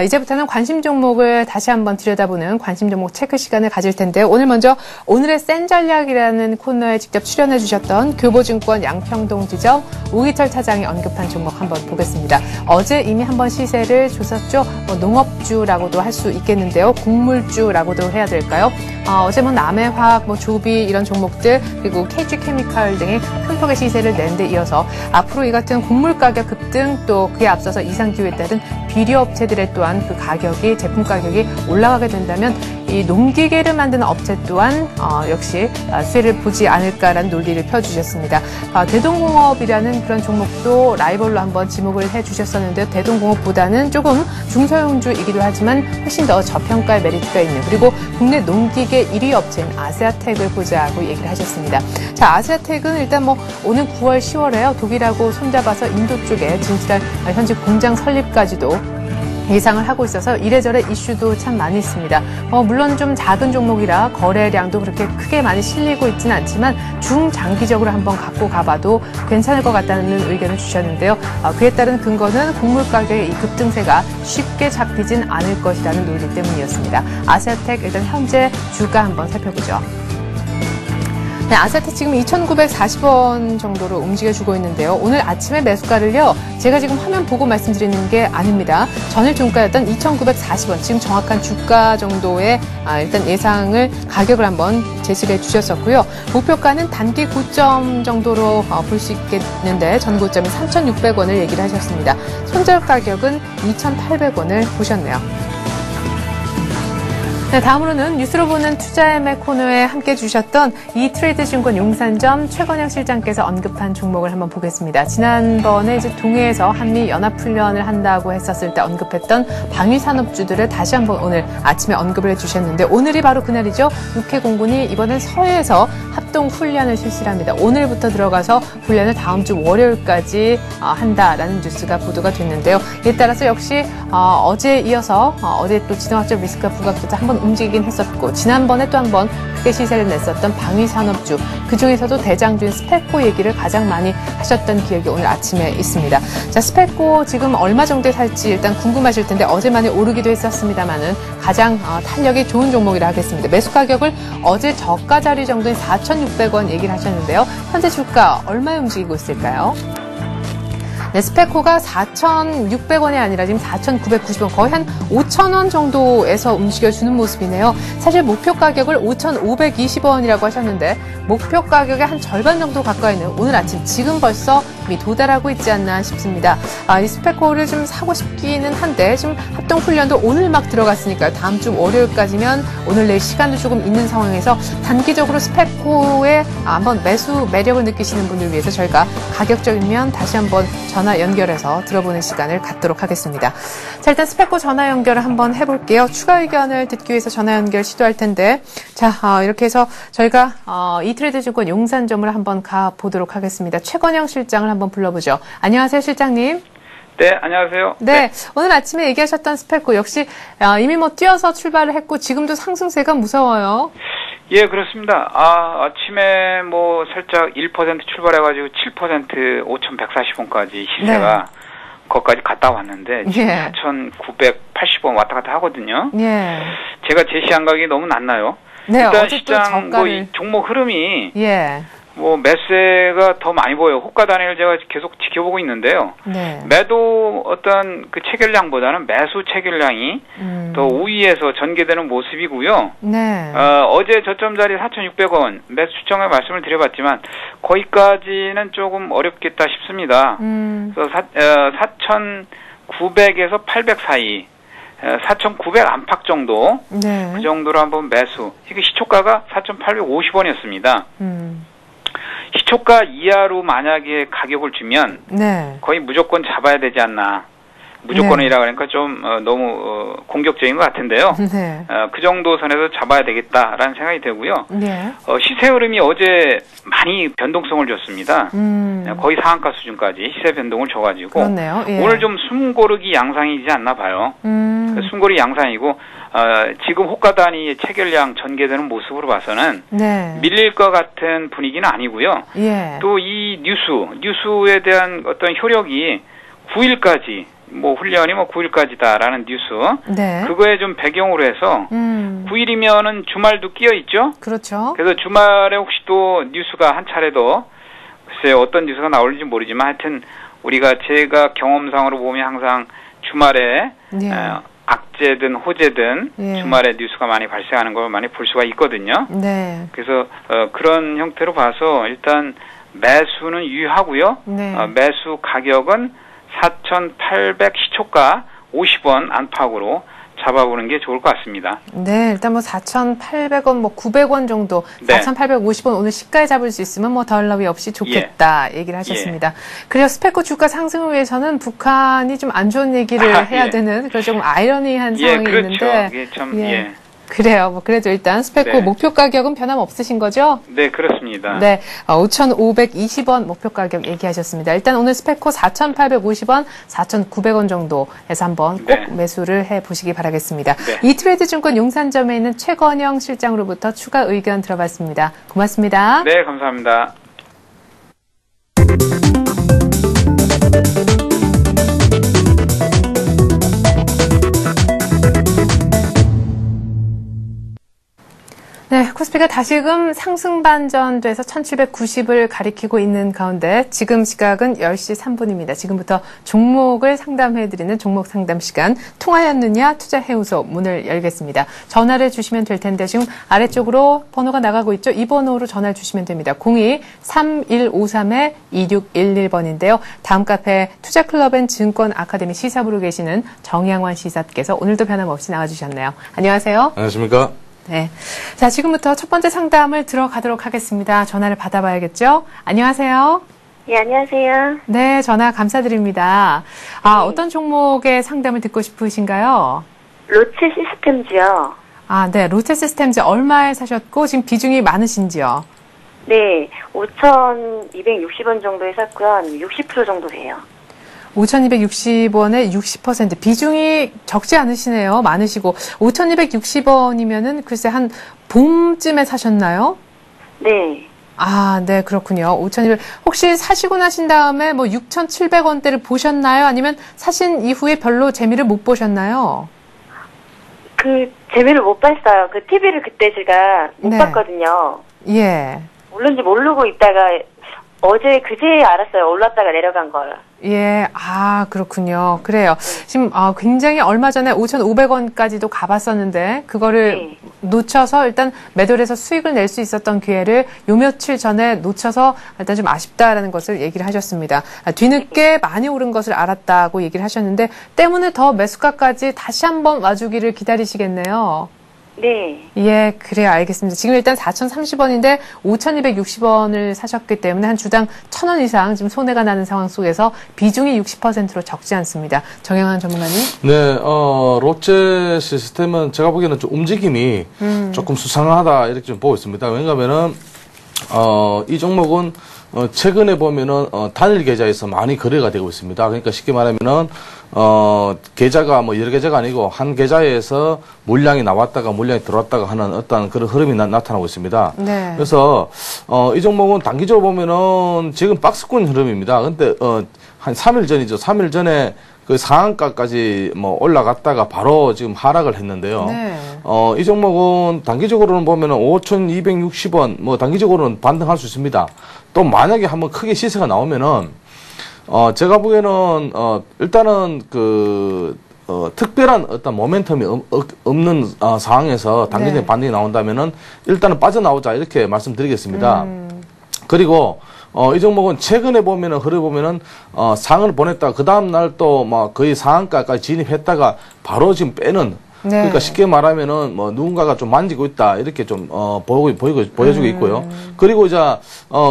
이제부터는 관심 종목을 다시 한번 들여다보는 관심 종목 체크 시간을 가질 텐데요. 오늘 먼저 오늘의 센 전략이라는 코너에 직접 출연해 주셨던 교보증권 양평동 지점 우기철 차장이 언급한 종목 한번 보겠습니다. 어제 이미 한번 시세를 줬었죠. 농업주라고도 할 수 있겠는데요. 곡물주라고도 해야 될까요? 어제 남해화학, 조비 이런 종목들 그리고 KG케미칼 등이 큰 폭의 시세를 낸 데 이어서 앞으로 이 같은 곡물 가격 급등 또 그에 앞서서 이상 기후에 따른 비료업체들의 또한 그 가격이 제품 가격이 올라가게 된다면 이 농기계를 만드는 업체 또한 역시 수혜를 보지 않을까라는 논리를 펴주셨습니다. 대동공업이라는 그런 종목도 라이벌로 한번 지목을 해주셨었는데요. 대동공업보다는 조금 중소형주이기도 하지만 훨씬 더 저평가의 메리트가 있는 그리고 국내 농기계 1위 업체인 아세아텍을 보자고 얘기를 하셨습니다. 자, 아세아텍은 일단 오는 9월, 10월에요. 독일하고 손잡아서 인도 쪽에 진출할 현재 공장 설립까지도 예상을 하고 있어서 이래저래 이슈도 참 많이 있습니다. 물론 좀 작은 종목이라 거래량도 그렇게 크게 많이 실리고 있지는 않지만 중장기적으로 한번 갖고 가봐도 괜찮을 것 같다는 의견을 주셨는데요. 그에 따른 근거는 곡물 가격의 이 급등세가 쉽게 잡히진 않을 것이라는 논리 때문이었습니다. 아세아텍 일단 현재 주가 한번 살펴보죠. 네, 아세아텍 지금 2,940원 정도로 움직여주고 있는데요. 오늘 아침에 매수가를요. 제가 지금 화면 보고 말씀드리는 게 아닙니다. 전일 종가였던 2,940원. 지금 정확한 주가 정도의 일단 예상을 가격을 한번 제시를 해주셨었고요. 목표가는 단기 고점 정도로 볼 수 있겠는데 전 고점이 3,600원을 얘기를 하셨습니다. 손절 가격은 2,800원을 보셨네요. 네, 다음으로는 뉴스로 보는 투자의맥 코너에 함께 주셨던 이트레이드 증권 용산점 최건영 실장께서 언급한 종목을 한번 보겠습니다. 지난번에 이제 동해에서 한미 연합훈련을 한다고 했었을 때 언급했던 방위산업주들을 다시 한번 오늘 아침에 언급을 해주셨는데 오늘이 바로 그날이죠. 육해공군이 이번엔 서해에서 합동훈련을 실시합니다. 오늘부터 들어가서 훈련을 다음 주 월요일까지 한다라는 뉴스가 보도가 됐는데요. 이에 따라서 역시 어제에 이어서 어제 또 지정학적 리스크가 부각돼서 한번 움직이긴 했었고 지난번에 또 한 번 크게 시세를 냈었던 방위산업주 그중에서도 대장주인 스페코 얘기를 가장 많이 하셨던 기억이 오늘 아침에 있습니다. 자, 스페코 지금 얼마 정도에 살지 일단 궁금하실 텐데 어제 많이 오르기도 했었습니다만은 가장 탄력이 좋은 종목이라 하겠습니다. 매수 가격을 어제 저가 자리 정도인 4,600원 얘기를 하셨는데요. 현재 주가 얼마에 움직이고 있을까요? 네, 스페코가 4,600원이 아니라 지금 4,990원, 거의 한 5,000원 정도에서 움직여주는 모습이네요. 사실 목표 가격을 5,520원이라고 하셨는데 목표 가격의 한 절반 정도 가까이는 오늘 아침 지금 벌써 이미 도달하고 있지 않나 싶습니다. 이 스페코를 좀 사고 싶기는 한데 지금 합동훈련도 오늘 막 들어갔으니까요. 다음 주 월요일까지면 오늘 내일 시간도 조금 있는 상황에서 단기적으로 스페코에 한번 매수 매력을 느끼시는 분들 위해서 저희가 가격적이면 다시 한번 전화 연결해서 들어보는 시간을 갖도록 하겠습니다. 자, 일단 스페코 전화 연결을 한번 해볼게요. 추가 의견을 듣기 위해서 전화 연결 시도할 텐데, 자, 이렇게 해서 저희가 이트레이드증권 용산점을 한번 가보도록 하겠습니다. 최건영 실장을 한번 불러보죠. 안녕하세요, 실장님. 네, 안녕하세요. 네, 오늘 아침에 얘기하셨던 스페코 역시 이미 뭐 뛰어서 출발을 했고 지금도 상승세가 무서워요. 예, 그렇습니다. 아침에 뭐 살짝 1% 출발해가지고 7% 5,140원까지 시세가 거기까지 갔다 왔는데 지금 4,980원 왔다 갔다 하거든요. 예. 제가 제시한 가격이 너무 낮나요? 네, 일단 시장 뭐 이 종목 흐름이 뭐 매수세가 더 많이 보여요. 호가 단위를 제가 계속 지켜보고 있는데요. 네. 매도 어떤 그 체결량보다는 매수 체결량이 더 우위에서 전개되는 모습이고요. 네. 어제 저점 자리 4,600원 매수 추정을 말씀을 드려봤지만 거기까지는 조금 어렵겠다 싶습니다. 그래서 4,900에서 800 사이 4,900 안팎 정도 그 정도로 한번 매수. 이게 시초가가 4,850원이었습니다. 시초가 이하로 만약에 가격을 주면 거의 무조건 잡아야 되지 않나. 무조건이라 그러니까 좀 너무 공격적인 것 같은데요. 그 정도 선에서 잡아야 되겠다라는 생각이 되고요. 시세 흐름이 어제 많이 변동성을 줬습니다. 거의 상한가 수준까지 시세 변동을 줘가지고 오늘 좀 숨고르기 양상이지 않나 봐요. 숨고르기 양상이고 지금 호가 단위의 체결량 전개되는 모습으로 봐서는 밀릴 것 같은 분위기는 아니고요. 또 이 뉴스에 대한 어떤 효력이 9일까지 뭐 훈련이 뭐 9일까지다라는 뉴스 그거에 좀 배경으로 해서 9일이면은 주말도 끼어 있죠. 그렇죠. 그래서 주말에 혹시 또 뉴스가 한 차례 더 글쎄요 어떤 뉴스가 나올지 모르지만 하여튼 우리가 제가 경험상으로 보면 항상 주말에 악재든 호재든 주말에 뉴스가 많이 발생하는 걸 많이 볼 수가 있거든요. 그래서 그런 형태로 봐서 일단 매수는 유효하고요. 매수 가격은 4,800 시초가 50원 안팎으로 잡아보는 게 좋을 것 같습니다. 네, 일단 뭐 4,800원, 뭐 900원 정도, 4,850원 오늘 시가에 잡을 수 있으면 뭐 덜 나위 없이 좋겠다 얘기를 하셨습니다. 그래서 스페코 주가 상승을 위해서는 북한이 좀 안 좋은 얘기를 해야 되는 그런 좀 아이러니한 상황이 있는데. 이게 참, 그래요. 뭐 그래도 일단 스페코 목표 가격은 변함없으신 거죠? 네, 그렇습니다. 네, 5,520원 목표 가격 얘기하셨습니다. 일단 오늘 스페코 4,850원, 4,900원 정도에서 한번 꼭 매수를 해보시기 바라겠습니다. 이트레이드 증권 용산점에 있는 최건영 실장으로부터 추가 의견 들어봤습니다. 고맙습니다. 네, 감사합니다. 네, 코스피가 다시금 상승 반전돼서 1790을 가리키고 있는 가운데 지금 시각은 10시 3분입니다. 지금부터 종목을 상담해드리는 종목 상담 시간 통하였느냐 투자해우소 문을 열겠습니다. 전화를 주시면 될 텐데 지금 아래쪽으로 번호가 나가고 있죠. 이 번호로 전화를 주시면 됩니다. 02-3153-2611번인데요. 다음 카페 투자클럽 앤 증권 아카데미 시사부로 계시는 정양환 시사께서 오늘도 변함없이 나와주셨네요. 안녕하세요. 안녕하십니까. 네. 자, 지금부터 첫 번째 상담을 들어가도록 하겠습니다. 전화를 받아봐야겠죠? 안녕하세요. 네, 안녕하세요. 네, 전화 감사드립니다. 어떤 종목의 상담을 듣고 싶으신가요? 로체 시스템즈요. 네, 로체 시스템즈 얼마에 사셨고 지금 비중이 많으신지요? 네, 5,260원 정도에 샀고요. 한 60% 정도 돼요. 5,260원에 60% 비중이 적지 않으시네요. 많으시고 5,260원이면은 글쎄 한 봄쯤에 사셨나요? 네. 네, 그렇군요. 5,200 혹시 사시고 나신 다음에 뭐 6,700원대를 보셨나요? 아니면 사신 이후에 별로 재미를 못 보셨나요? 그 재미를 못 봤어요. 그 TV를 그때 제가 못 봤거든요. 예. 모르는지 모르고 있다가 어제 그제 알았어요. 올랐다가 내려간 걸. 예, 그렇군요. 그래요. 지금 굉장히 얼마 전에 5,500원까지도 가봤었는데 그거를 놓쳐서 일단 매도를 해서 수익을 낼 수 있었던 기회를 요 며칠 전에 놓쳐서 일단 좀 아쉽다라는 것을 얘기를 하셨습니다. 뒤늦게 많이 오른 것을 알았다고 얘기를 하셨는데 때문에 더 매수가까지 다시 한번 와주기를 기다리시겠네요. 네. 예, 그래요. 알겠습니다. 지금 일단 4,030원인데 5,260원을 사셨기 때문에 한 주당 1,000원 이상 지금 손해가 나는 상황 속에서 비중이 60%로 적지 않습니다. 정영환 전문가님. 네, 롯데 시스템은 제가 보기에는 좀 움직임이 조금 수상하다 이렇게 좀 보고 있습니다. 왜냐하면은 이 종목은 최근에 보면은 단일 계좌에서 많이 거래가 되고 있습니다. 그러니까 쉽게 말하면은 계좌가 뭐 여러 계좌가 아니고 한 계좌에서 물량이 나왔다가 물량이 들어왔다가 하는 어떤 그런 흐름이 나타나고 있습니다. 네. 그래서 이 종목은 단기적으로 보면은 지금 박스권 흐름입니다. 근데 한 3일 전이죠. 3일 전에 그 상한가까지 뭐 올라갔다가 바로 지금 하락을 했는데요. 네. 이 종목은 단기적으로는 보면은 5,260원 뭐 단기적으로는 반등할 수 있습니다. 또 만약에 한번 크게 시세가 나오면은 제가 보기에는 일단은 특별한 어떤 모멘텀이 없는 상황에서 단기적인 반등이 나온다면은 일단은 빠져나오자 이렇게 말씀드리겠습니다. 그리고 이 종목은 최근에 보면은 흐려 보면은 상을 보냈다가 그 다음 날 또 막 거의 상한가까지 진입했다가 바로 지금 빼는. 네. 그러니까 쉽게 말하면은 뭐 누군가가 좀 만지고 있다 이렇게 좀 보여주고 있고요. 그리고 이제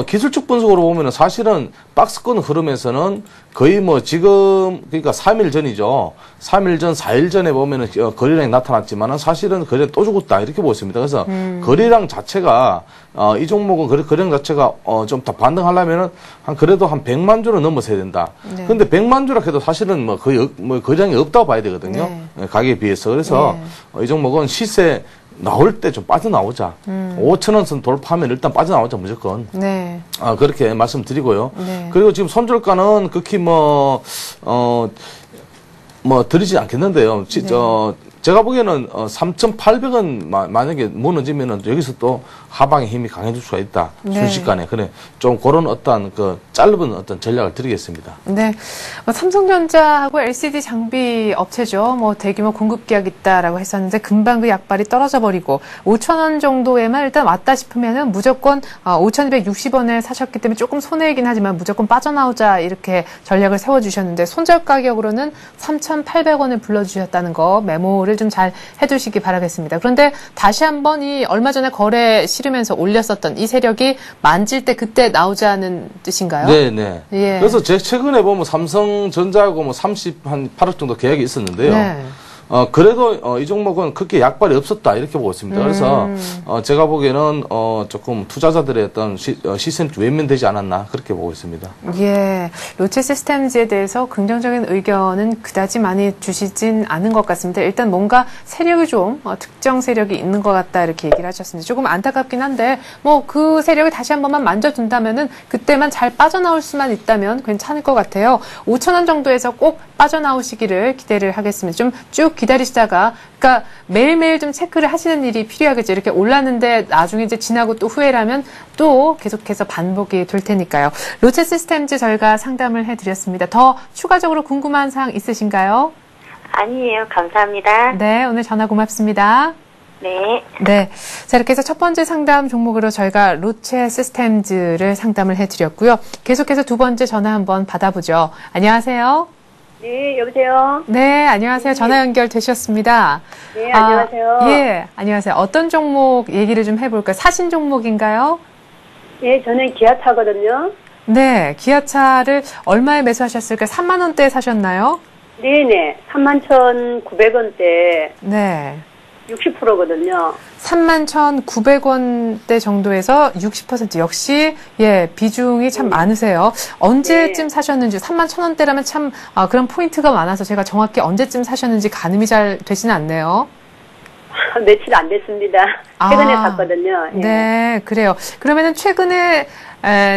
기술적 분석으로 보면은 사실은 박스권 흐름에서는 거의 뭐 지금 그러니까 3일 전이죠. 3일 전, 4일 전에 보면은 거래량이 나타났지만은 사실은 거래 또 죽었다 이렇게 보고 있습니다. 그래서 거래량 자체가 이 종목은 거래량 자체가 좀 더 반등하려면은 그래도 한 100만 주를 넘어서야 된다. 네. 근데 100만 주라 해도 사실은 뭐 거의 거래량이 없다고 봐야 되거든요. 네. 가격에 비해서. 그래서 이 종목은 시세 나올 때 좀 빠져나오자. 5,000원 선 돌파하면 일단 빠져나오자, 무조건. 네. 그렇게 말씀드리고요. 네. 그리고 지금 손절가는 극히 드리지 않겠는데요. 네. 제가 보기에는 3,800원 만약에 무너지면은 여기서 또 하방의 힘이 강해질 수가 있다. 네. 순식간에. 그래. 좀 그런 어떤 짧은 어떤 전략을 드리겠습니다. 네. 삼성전자하고 LCD 장비 업체죠. 대규모 공급 계약 있다라고 했었는데 금방 그 약발이 떨어져 버리고 5,000원 정도에만 일단 왔다 싶으면은 무조건 5,260원에 사셨기 때문에 조금 손해이긴 하지만 무조건 빠져나오자 이렇게 전략을 세워주셨는데 손절 가격으로는 3,800원을 불러주셨다는 거 메모를 좀 잘 해두시기 바라겠습니다. 그런데 다시 한번 이 얼마 전에 거래 싫으면서 올렸었던 이 세력이 만질 때 그때 나오자는 뜻인가요? 네네. 예. 그래서 최근에 보면 삼성전자하고 38억 정도 계약이 있었는데요. 네. 그래도 이 종목은 그렇게 약발이 없었다 이렇게 보고 있습니다. 그래서 제가 보기에는 조금 투자자들의 어떤 시선이 외면되지 않았나 그렇게 보고 있습니다. 예, 롯데 시스템즈에 대해서 긍정적인 의견은 그다지 많이 주시진 않은 것 같습니다. 일단 뭔가 세력이 좀 특정 세력이 있는 것 같다 이렇게 얘기를 하셨습니다. 조금 안타깝긴 한데 그 세력을 다시 한 번만 만져둔다면은 그때만 잘 빠져나올 수만 있다면 괜찮을 것 같아요. 5,000원 정도에서 꼭 빠져나오시기를 기대를 하겠습니다. 좀 쭉 기다리시다가, 그러니까 매일매일 좀 체크를 하시는 일이 필요하겠죠. 이렇게 올랐는데 나중에 이제 지나고 또 후회라면 또 계속해서 반복이 될 테니까요. 롯데 시스템즈 저희가 상담을 해드렸습니다. 더 추가적으로 궁금한 사항 있으신가요? 아니에요. 감사합니다. 네, 오늘 전화 고맙습니다. 네. 네. 자, 이렇게 해서 첫 번째 상담 종목으로 저희가 롯데 시스템즈를 상담을 해드렸고요. 계속해서 두 번째 전화 한번 받아보죠. 안녕하세요. 네, 여보세요? 네, 안녕하세요. 전화 연결되셨습니다. 네, 안녕하세요. 예, 안녕하세요. 어떤 종목 얘기를 좀 해볼까요? 사신 종목인가요? 네, 저는 기아차거든요. 네, 기아차를 얼마에 매수하셨을까요? 3만 원대에 사셨나요? 네네, 31,900원대. 네. 60%거든요. 31,900원대 정도에서 60% 역시 비중이 참 많으세요. 언제쯤 사셨는지 31,000원대라면 참 그런 포인트가 많아서 제가 정확히 언제쯤 사셨는지 가늠이 잘 되지는 않네요. 며칠 안 됐습니다. 최근에 샀거든요. 예. 네, 그래요. 그러면은 최근에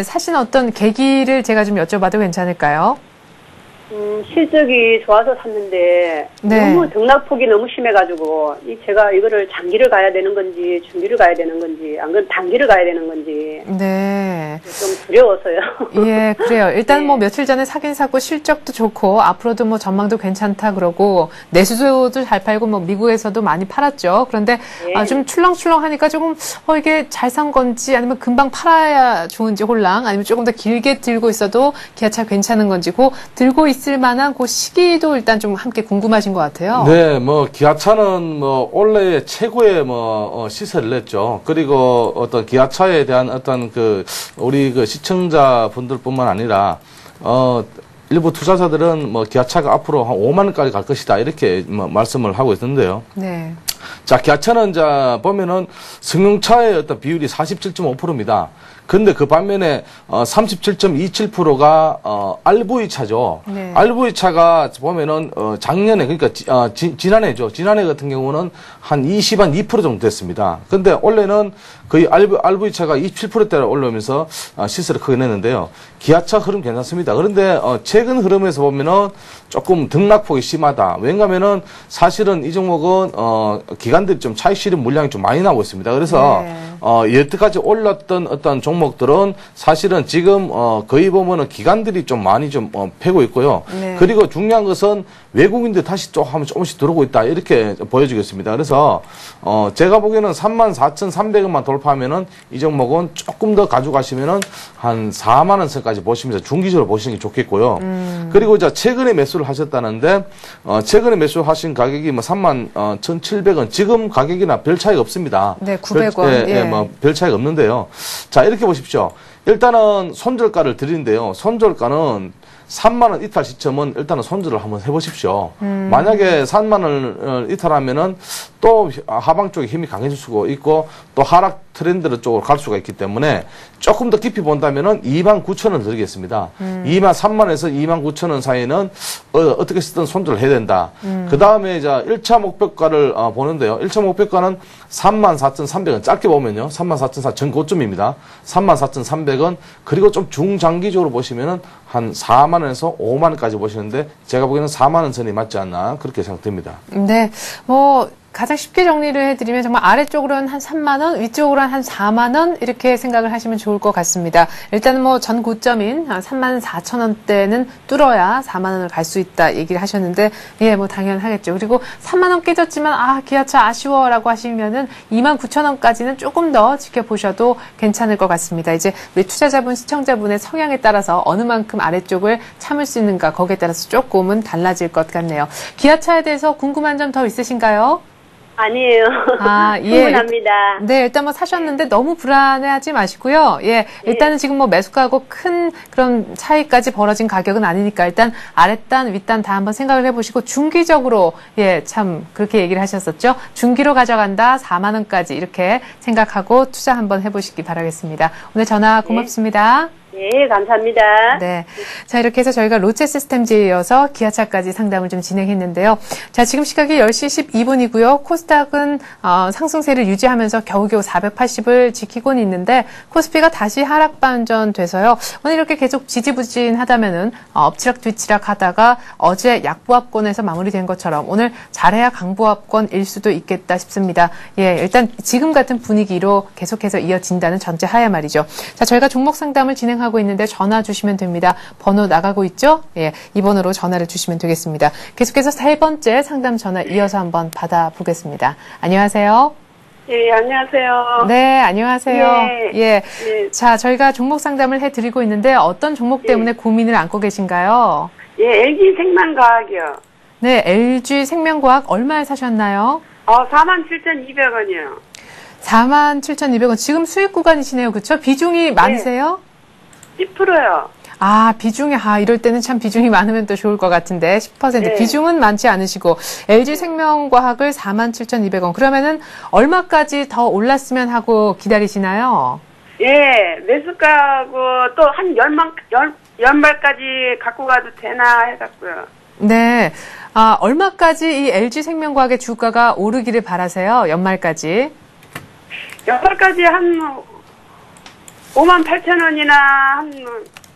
사신 어떤 계기를 제가 좀 여쭤봐도 괜찮을까요? 실적이 좋아서 샀는데 네. 너무 등락폭이 너무 심해가지고 제가 이거를 장기를 가야 되는 건지 중기를 가야 되는 건지 안 그러면 단기를 가야 되는 건지 네. 좀 두려워서요. 예, 그래요. 일단 네. 뭐 며칠 전에 사긴 사고 실적도 좋고 앞으로도 뭐 전망도 괜찮다 그러고 내수도 잘 팔고 뭐 미국에서도 많이 팔았죠. 그런데 네. 좀 출렁출렁하니까 조금 이게 잘 산 건지 아니면 금방 팔아야 좋은지 홀랑 아니면 조금 더 길게 들고 있어도 기아차 괜찮은 건지 들고 있을 만한 그 시기도 일단 좀 함께 궁금하신 것 같아요. 네, 뭐 기아차는 뭐 올해 최고의 시세를 냈죠. 그리고 어떤 기아차에 대한 어떤 우리 시청자분들뿐만 아니라 일부 투자자들은 뭐 기아차가 앞으로 한 5만 원까지 갈 것이다 이렇게 말씀을 하고 있는데요. 네. 자, 기아차는 보면은 승용차의 어떤 비율이 47.5%입니다. 근데 그 반면에 37.27%가 RV차죠. 네. RV차가 보면은 작년에 그러니까 지난해죠. 지난해 같은 경우는 한 2% 정도 됐습니다. 근데 올해는 거의 RV차가 27%대를 올라오면서 시세를 크게 냈는데요. 기아차 흐름 괜찮습니다. 그런데 최근 흐름에서 보면은 조금 등락폭이 심하다. 왜냐하면은 사실은 이 종목은 기관들이 좀 차익 실현 물량이 좀 많이 나오고 있습니다. 그래서 여태까지 올랐던 어떤 종목들은 사실은 지금 거의 보면은 기관들이 좀 많이 패고 있고요. 네. 그리고 중요한 것은 외국인들 다시 조금씩 들어오고 있다 이렇게 보여지겠습니다. 그래서 제가 보기에는 34,300원만 돌파하면은 이 종목은 조금 더 가져가시면은 한 4만 원 선까지 보시면서 중기적으로 보시는 게 좋겠고요. 그리고 이제 최근에 매수를 하셨다는데 최근에 매수하신 가격이 뭐 31,700원 지금 가격이나 별 차이가 없습니다. 네, 900원. 예, 뭐 별 차이가 없는데요. 자, 이렇게 보십시오. 일단은 손절가를 드리는데요. 손절가는 3만 원 이탈 시점은 일단은 손절을 한번 해보십시오. 만약에 3만 원을 이탈하면은 또 하방 쪽에 힘이 강해질 수가 있고 또 하락 트렌드 쪽으로 갈 수가 있기 때문에 조금 더 깊이 본다면은 29,000원 드리겠습니다. 3만 원에서 29,000원 사이는 어떻게 쓰든 손절을 해야 된다. 그 다음에 이제 1차 목표가를 보는데요. 1차 목표가는 34,300원. 짧게 보면요. 34,400원 전고점입니다. 34,300원. 그리고 좀 중장기적으로 보시면은 한 4만 원에서 5만 원까지 보시는데 제가 보기에는 4만 원 선이 맞지 않나 그렇게 생각됩니다. 네. 가장 쉽게 정리를 해드리면 정말 아래쪽으로는 한 3만 원, 위쪽으로는 한 4만 원 이렇게 생각을 하시면 좋을 것 같습니다. 일단은 전 고점인 34,000원대는 뚫어야 4만 원을 갈 수 있다 얘기를 하셨는데 예, 당연하겠죠. 그리고 3만 원 깨졌지만 기아차 아쉬워라고 하시면은 29,000원까지는 조금 더 지켜보셔도 괜찮을 것 같습니다. 이제 우리 투자자분, 시청자분의 성향에 따라서 어느 만큼 아래쪽을 참을 수 있는가 거기에 따라서 조금은 달라질 것 같네요. 기아차에 대해서 궁금한 점 더 있으신가요? 아니에요. 예. 충분합니다. 네, 일단 사셨는데 너무 불안해하지 마시고요. 예, 일단은 지금 매수가하고 큰 그런 차이까지 벌어진 가격은 아니니까 일단 아랫단, 윗단 다 한번 생각을 해보시고 중기적으로 참 그렇게 얘기를 하셨었죠. 중기로 가져간다, 4만 원까지 이렇게 생각하고 투자 한번 해보시기 바라겠습니다. 오늘 전화 고맙습니다. 네, 감사합니다. 네. 자, 이렇게 해서 저희가 롯데 시스템즈에 이어서 기아차까지 상담을 좀 진행했는데요. 자, 지금 시각이 10시 12분이고요. 코스닥은 상승세를 유지하면서 겨우겨우 480을 지키고는 있는데 코스피가 다시 하락 반전 돼서요. 오늘 이렇게 계속 지지부진하다면은 엎치락 뒤치락 하다가 어제 약보합권에서 마무리된 것처럼 오늘 잘해야 강보합권일 수도 있겠다 싶습니다. 예, 일단 지금 같은 분위기로 계속해서 이어진다는 전제 하에 말이죠. 자, 저희가 종목 상담을 진행하고 있는데 전화 주시면 됩니다. 번호 나가고 있죠? 예, 이 번호로 전화를 주시면 되겠습니다. 계속해서 세 번째 상담 전화 이어서 한번 받아보겠습니다. 안녕하세요. 예, 안녕하세요. 네, 안녕하세요. 예. 자, 저희가 종목 상담을 해드리고 있는데 어떤 종목 때문에 고민을 안고 계신가요? 예, LG 생명과학이요. 네, LG 생명과학 얼마에 사셨나요? 47,200원이요. 47,200원. 지금 수익 구간이시네요. 그렇죠? 비중이 많으세요? 10%요. 비중이, 이럴 때는 참 비중이 많으면 또 좋을 것 같은데, 10%. 네. 비중은 많지 않으시고, LG 생명과학을 47,200원. 그러면은, 얼마까지 더 올랐으면 하고 기다리시나요? 예, 매수가하고 또 한 10발까지 갖고 가도 되나 해갖고요. 네. 얼마까지 이 LG 생명과학의 주가가 오르기를 바라세요? 연말까지? 연말까지 한 58,000원이나 한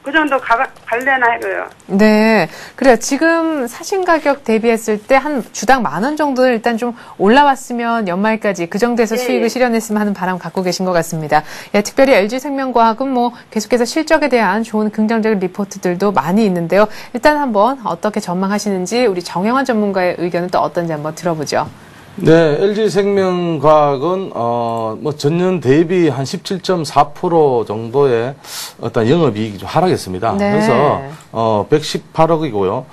그 정도 갈래나 해요. 네. 그래요. 지금 사신 가격 대비했을 때 한 주당 10,000원 정도는 일단 좀 올라왔으면 연말까지 그 정도에서 수익을 실현했으면 하는 바람 갖고 계신 것 같습니다. 예, 특별히 LG생명과학은 뭐 계속해서 실적에 대한 좋은 긍정적인 리포트들도 많이 있는데요. 일단 한번 어떻게 전망하시는지 우리 정영환 전문가의 의견은 또 어떤지 한번 들어보죠. 네, LG생명과학은 뭐 전년 대비 한 17.4% 정도의 어떤 영업이익이 좀 하락했습니다. 네. 그래서 118억이고요.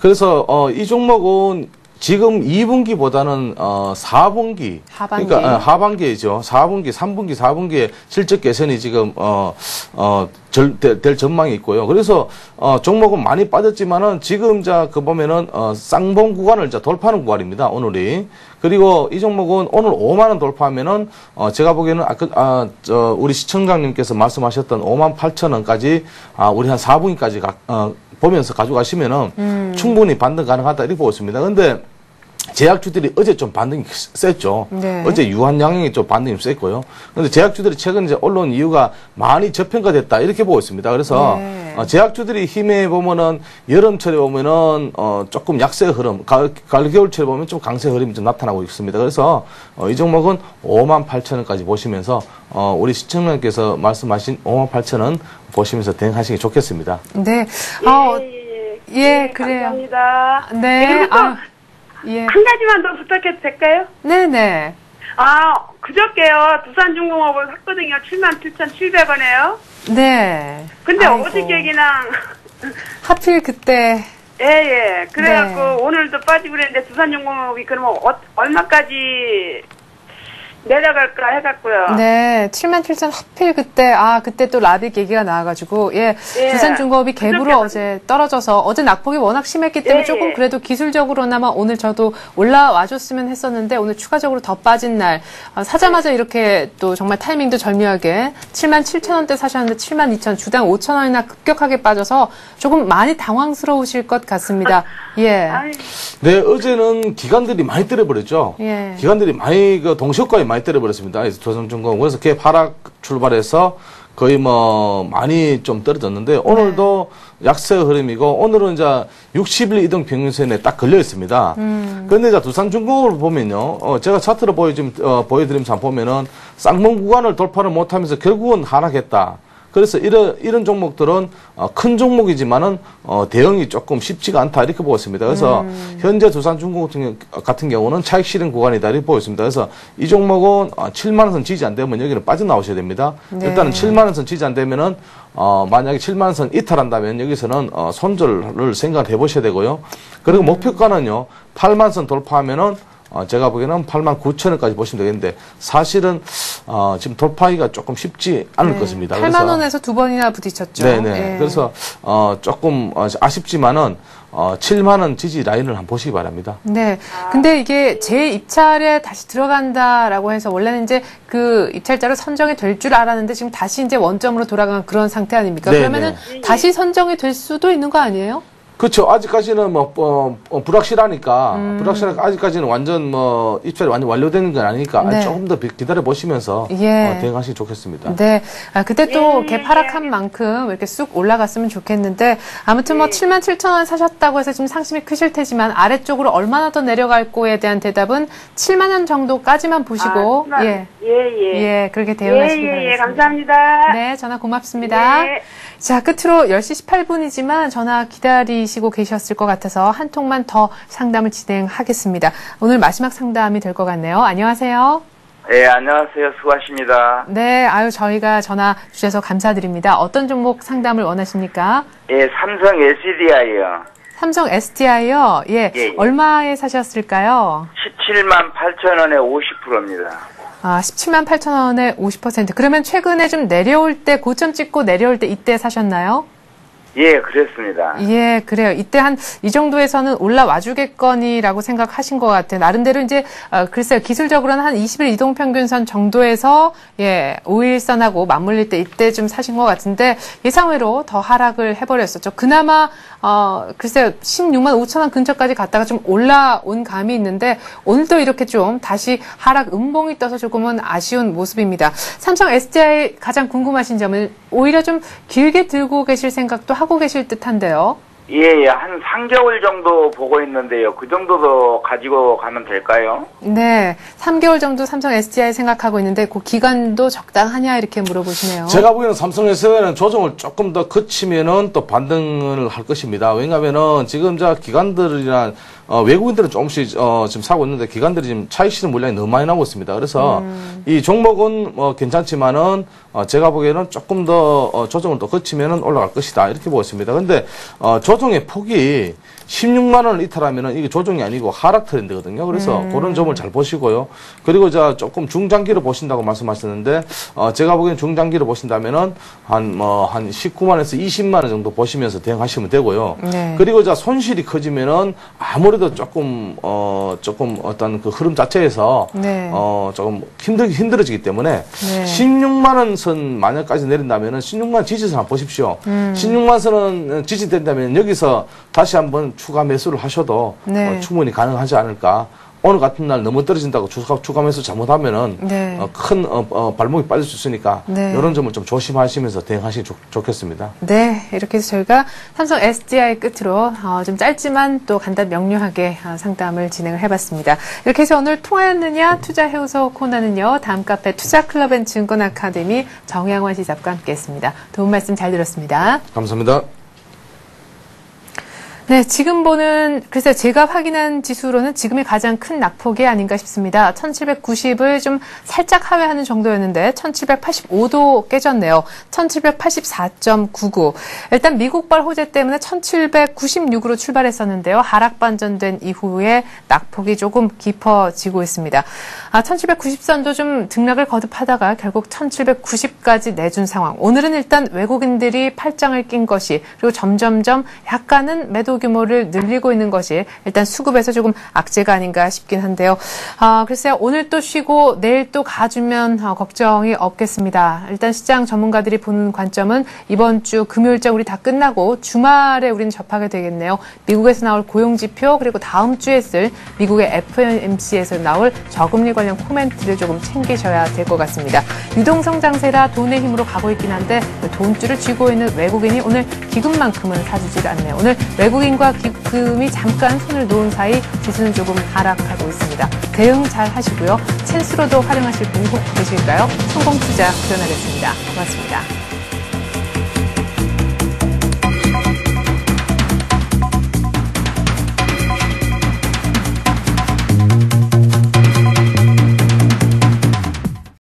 그래서 이 종목은 지금 2분기보다는 4분기, 하반기. 그러니까 하반기죠. 4분기, 3분기, 4분기에 실적 개선이 지금 될 전망이 있고요. 그래서 종목은 많이 빠졌지만은 지금 보면은 쌍봉 구간을 돌파하는 구간입니다. 오늘이. 그리고 이 종목은 오늘 5만 원 돌파하면은 제가 보기에는 우리 시청장님께서 말씀하셨던 58,000원까지 우리 한 4분기까지 보면서 가져가시면은 충분히 반등 가능하다 이렇게 보고 있습니다. 근데 제약주들이 어제 좀 반등이 셌죠. 네. 어제 유한양행이 좀 반등이 셌고요. 근데 제약주들이 최근 이제 올라온 이유가 많이 저평가됐다 이렇게 보고 있습니다. 그래서 제약주들이 힘에 보면은 여름철에 보면은 조금 약세 흐름, 가을 겨울철에 보면 좀 강세 흐름이 좀 나타나고 있습니다. 그래서 이 종목은 58,000원까지 보시면서 우리 시청자님께서 말씀하신 58,000원 보시면서 대응하시기 좋겠습니다. 네. 예, 그래요. 감사합니다. 네. 예. 한 가지만 더 부탁해도 될까요? 네네. 그저께요. 두산중공업을 샀거든요. 77,700원에요. 네. 근데 아이고. 어저께 그냥 하필 그때. 예. 그래갖고 네. 오늘도 빠지고 그랬는데 두산중공업이 그러면 얼마까지 내려갈까 해갖고요. 네, 77,000 하필 그때 그때 또 라빅 얘기가 나와가지고 두산중공업이 갭으로 어제 떨어져서 어제 낙폭이 워낙 심했기 때문에 조금 그래도 기술적으로나마 오늘 저도 올라와줬으면 했었는데 오늘 추가적으로 더 빠진 날 사자마자 이렇게 또 정말 타이밍도 절묘하게 77,000원대 사셨는데 72,000 주당 5,000원이나 급격하게 빠져서 조금 많이 당황스러우실 것 같습니다. 예. 네, 어제는 기관들이 많이 때려버렸죠. 예. 기관들이 많이 동시효과에 많이 때려버렸습니다. 두산중공업. 그래서 갭 하락 출발해서 거의 많이 좀 떨어졌는데 오늘도 약세 흐름이고 오늘은 이제 60일 이동 평균선에 딱 걸려 있습니다. 그런데 이제 두산중공업을 보면요, 제가 차트를 보여드리면서 보면은 쌍봉 구간을 돌파를 못하면서 결국은 하락했다. 그래서 이런 종목들은 큰 종목이지만은 대응이 조금 쉽지가 않다 이렇게 보고 있습니다. 그래서 현재 두산중공업 같은 경우는 차익 실현 구간이다 이렇게 보고 있습니다. 그래서 이 종목은 7만 원 선 지지 안 되면 여기는 빠져나오셔야 됩니다. 네. 일단은 7만 원 선 지지 안 되면은 만약에 7만 원 선 이탈한다면 여기서는 손절을 생각을 해보셔야 되고요. 그리고 목표가는요 8만 선 돌파하면은 제가 보기에는 89,000원까지 보시면 되겠는데 사실은 지금 돌파하기가 조금 쉽지 않을 것입니다. 8만 원에서 두 번이나 부딪혔죠. 네네. 그래서 조금 아쉽지만은 7만 원 지지 라인을 한번 보시기 바랍니다. 네. 근데 이게 재입찰에 다시 들어간다라고 해서 원래는 이제 그 입찰자로 선정이 될 줄 알았는데 지금 다시 이제 원점으로 돌아간 그런 상태 아닙니까? 네네. 그러면은 다시 선정이 될 수도 있는 거 아니에요? 그렇죠. 아직까지는 불확실하니까 아직까지는 완전 입찰이 완전 완료되는 건 아니니까 네. 조금 더 기다려 보시면서 대응하시기 좋겠습니다. 네. 그때 또 갭 하락한 만큼 이렇게 쑥 올라갔으면 좋겠는데 아무튼 77,000원 사셨다고 해서 지금 상심이 크실 테지만 아래쪽으로 얼마나 더 내려갈 거에 대한 대답은 7만 원 정도까지만 보시고 예, 그렇게 대응하시기 바랍니다. 감사합니다. 네, 전화 고맙습니다. 네. 자, 끝으로 10시 18분이지만 전화 기다리시고 계셨을 것 같아서 한 통만 더 상담을 진행하겠습니다. 오늘 마지막 상담이 될 것 같네요. 안녕하세요. 네, 안녕하세요. 수고하십니다. 네, 저희가 전화 주셔서 감사드립니다. 어떤 종목 상담을 원하십니까? 예, 삼성 SDI요. 삼성 SDI요? 예. 얼마에 사셨을까요? 17만 8천 원에 50%입니다. 17만 8천 원에 50%. 그러면 최근에 좀 내려올 때, 고점 찍고 내려올 때 이때 사셨나요? 예, 그랬습니다. 예, 그래요. 이때 한 이 정도에서는 올라와 주겠거니라고 생각하신 것 같아요. 나름대로 이제 글쎄요, 기술적으로는 한 20일 이동평균선 정도에서 예, 5일선하고 맞물릴 때 이때 좀 사신 것 같은데 예상외로 더 하락을 해버렸었죠. 그나마 글쎄요, 16만 5천 원 근처까지 갔다가 좀 올라온 감이 있는데 오늘도 이렇게 좀 다시 하락 음봉이 떠서 조금은 아쉬운 모습입니다. 삼성 SDI 가장 궁금하신 점은 오히려 좀 길게 들고 계실 생각도 하고 계실 듯한데요. 예, 한 3개월 정도 보고 있는데요. 그 정도도 가지고 가면 될까요? 네, 3개월 정도 삼성 SDI 생각하고 있는데 그 기간도 적당하냐 이렇게 물어보시네요. 제가 보기에는 삼성 SDI는 조정을 조금 더 거치면은 또 반등을 할 것입니다. 왜냐하면은 지금 기관들이나 외국인들은 조금씩 지금 사고 있는데 기관들이 지금 차익 실현 물량이 너무 많이 나오고 있습니다. 그래서 이 종목은 괜찮지만은 제가 보기에는 조금 더 조정을 더 거치면은 올라갈 것이다 이렇게 보고 있습니다. 근데 조정의 폭이 16만 원을 이탈하면은 이게 조정이 아니고 하락 트렌드거든요. 그래서 그런 점을 잘 보시고요. 그리고 조금 중장기로 보신다고 말씀하셨는데 제가 보기에는 중장기로 보신다면은 한 19만에서 20만 원 정도 보시면서 대응하시면 되고요. 네. 그리고 손실이 커지면은 아무래도 조금 어떤 그 흐름 자체에서 네. 조금 힘들어지기 때문에 네. 16만 원 선 만약까지 내린다면은 16만 지지선 한번 보십시오. 16만 선은 지지된다면 여기서 다시 한번 추가 매수를 하셔도 네. 충분히 가능하지 않을까. 오늘 같은 날 너무 떨어진다고 추가 매수 잘못하면은 네. 큰 발목이 빠질 수 있으니까 네. 이런 점을 좀 조심하시면서 대응하시기 좋겠습니다. 네, 이렇게 해서 저희가 삼성 SDI 끝으로 좀 짧지만 또 간단 명료하게 상담을 진행을 해봤습니다. 이렇게 해서 오늘 통하였느냐 투자해오서 코너는요. 다음 카페 투자클럽앤증권 아카데미 정양원 시작과 함께했습니다. 도움 말씀 잘 들었습니다. 감사합니다. 네, 지금 보는, 글쎄요, 제가 확인한 지수로는 지금이 가장 큰 낙폭이 아닌가 싶습니다. 1790을 좀 살짝 하회하는 정도였는데, 1785도 깨졌네요. 1784.99. 일단 미국발 호재 때문에 1796으로 출발했었는데요. 하락 반전된 이후에 낙폭이 조금 깊어지고 있습니다. 1790선도 좀 등락을 거듭하다가 결국 1790까지 내준 상황. 오늘은 일단 외국인들이 팔짱을 낀 것이, 그리고 점점점 약간은 매도 규모를 늘리고 있는 것이 일단 수급에서 조금 악재가 아닌가 싶긴 한데요. 글쎄요, 오늘 또 쉬고 내일 또 가주면 걱정이 없겠습니다. 일단 시장 전문가들이 보는 관점은 이번 주 금요일장 우리 다 끝나고 주말에 우리는 접하게 되겠네요. 미국에서 나올 고용지표 그리고 다음 주에 쓸 미국의 FOMC에서 나올 저금리 관련 코멘트를 조금 챙기셔야 될 것 같습니다. 유동성 장세라 돈의 힘으로 가고 있긴 한데 돈줄을 쥐고 있는 외국인이 오늘 기금만큼은 사주질 않네요. 오늘 외국인과 기금이 잠깐 손을 놓은 사이 지수는 조금 하락하고 있습니다. 대응 잘 하시고요. 찬스로도 활용하실 분이 혹 계실까요? 성공투자 기원하겠습니다. 고맙습니다.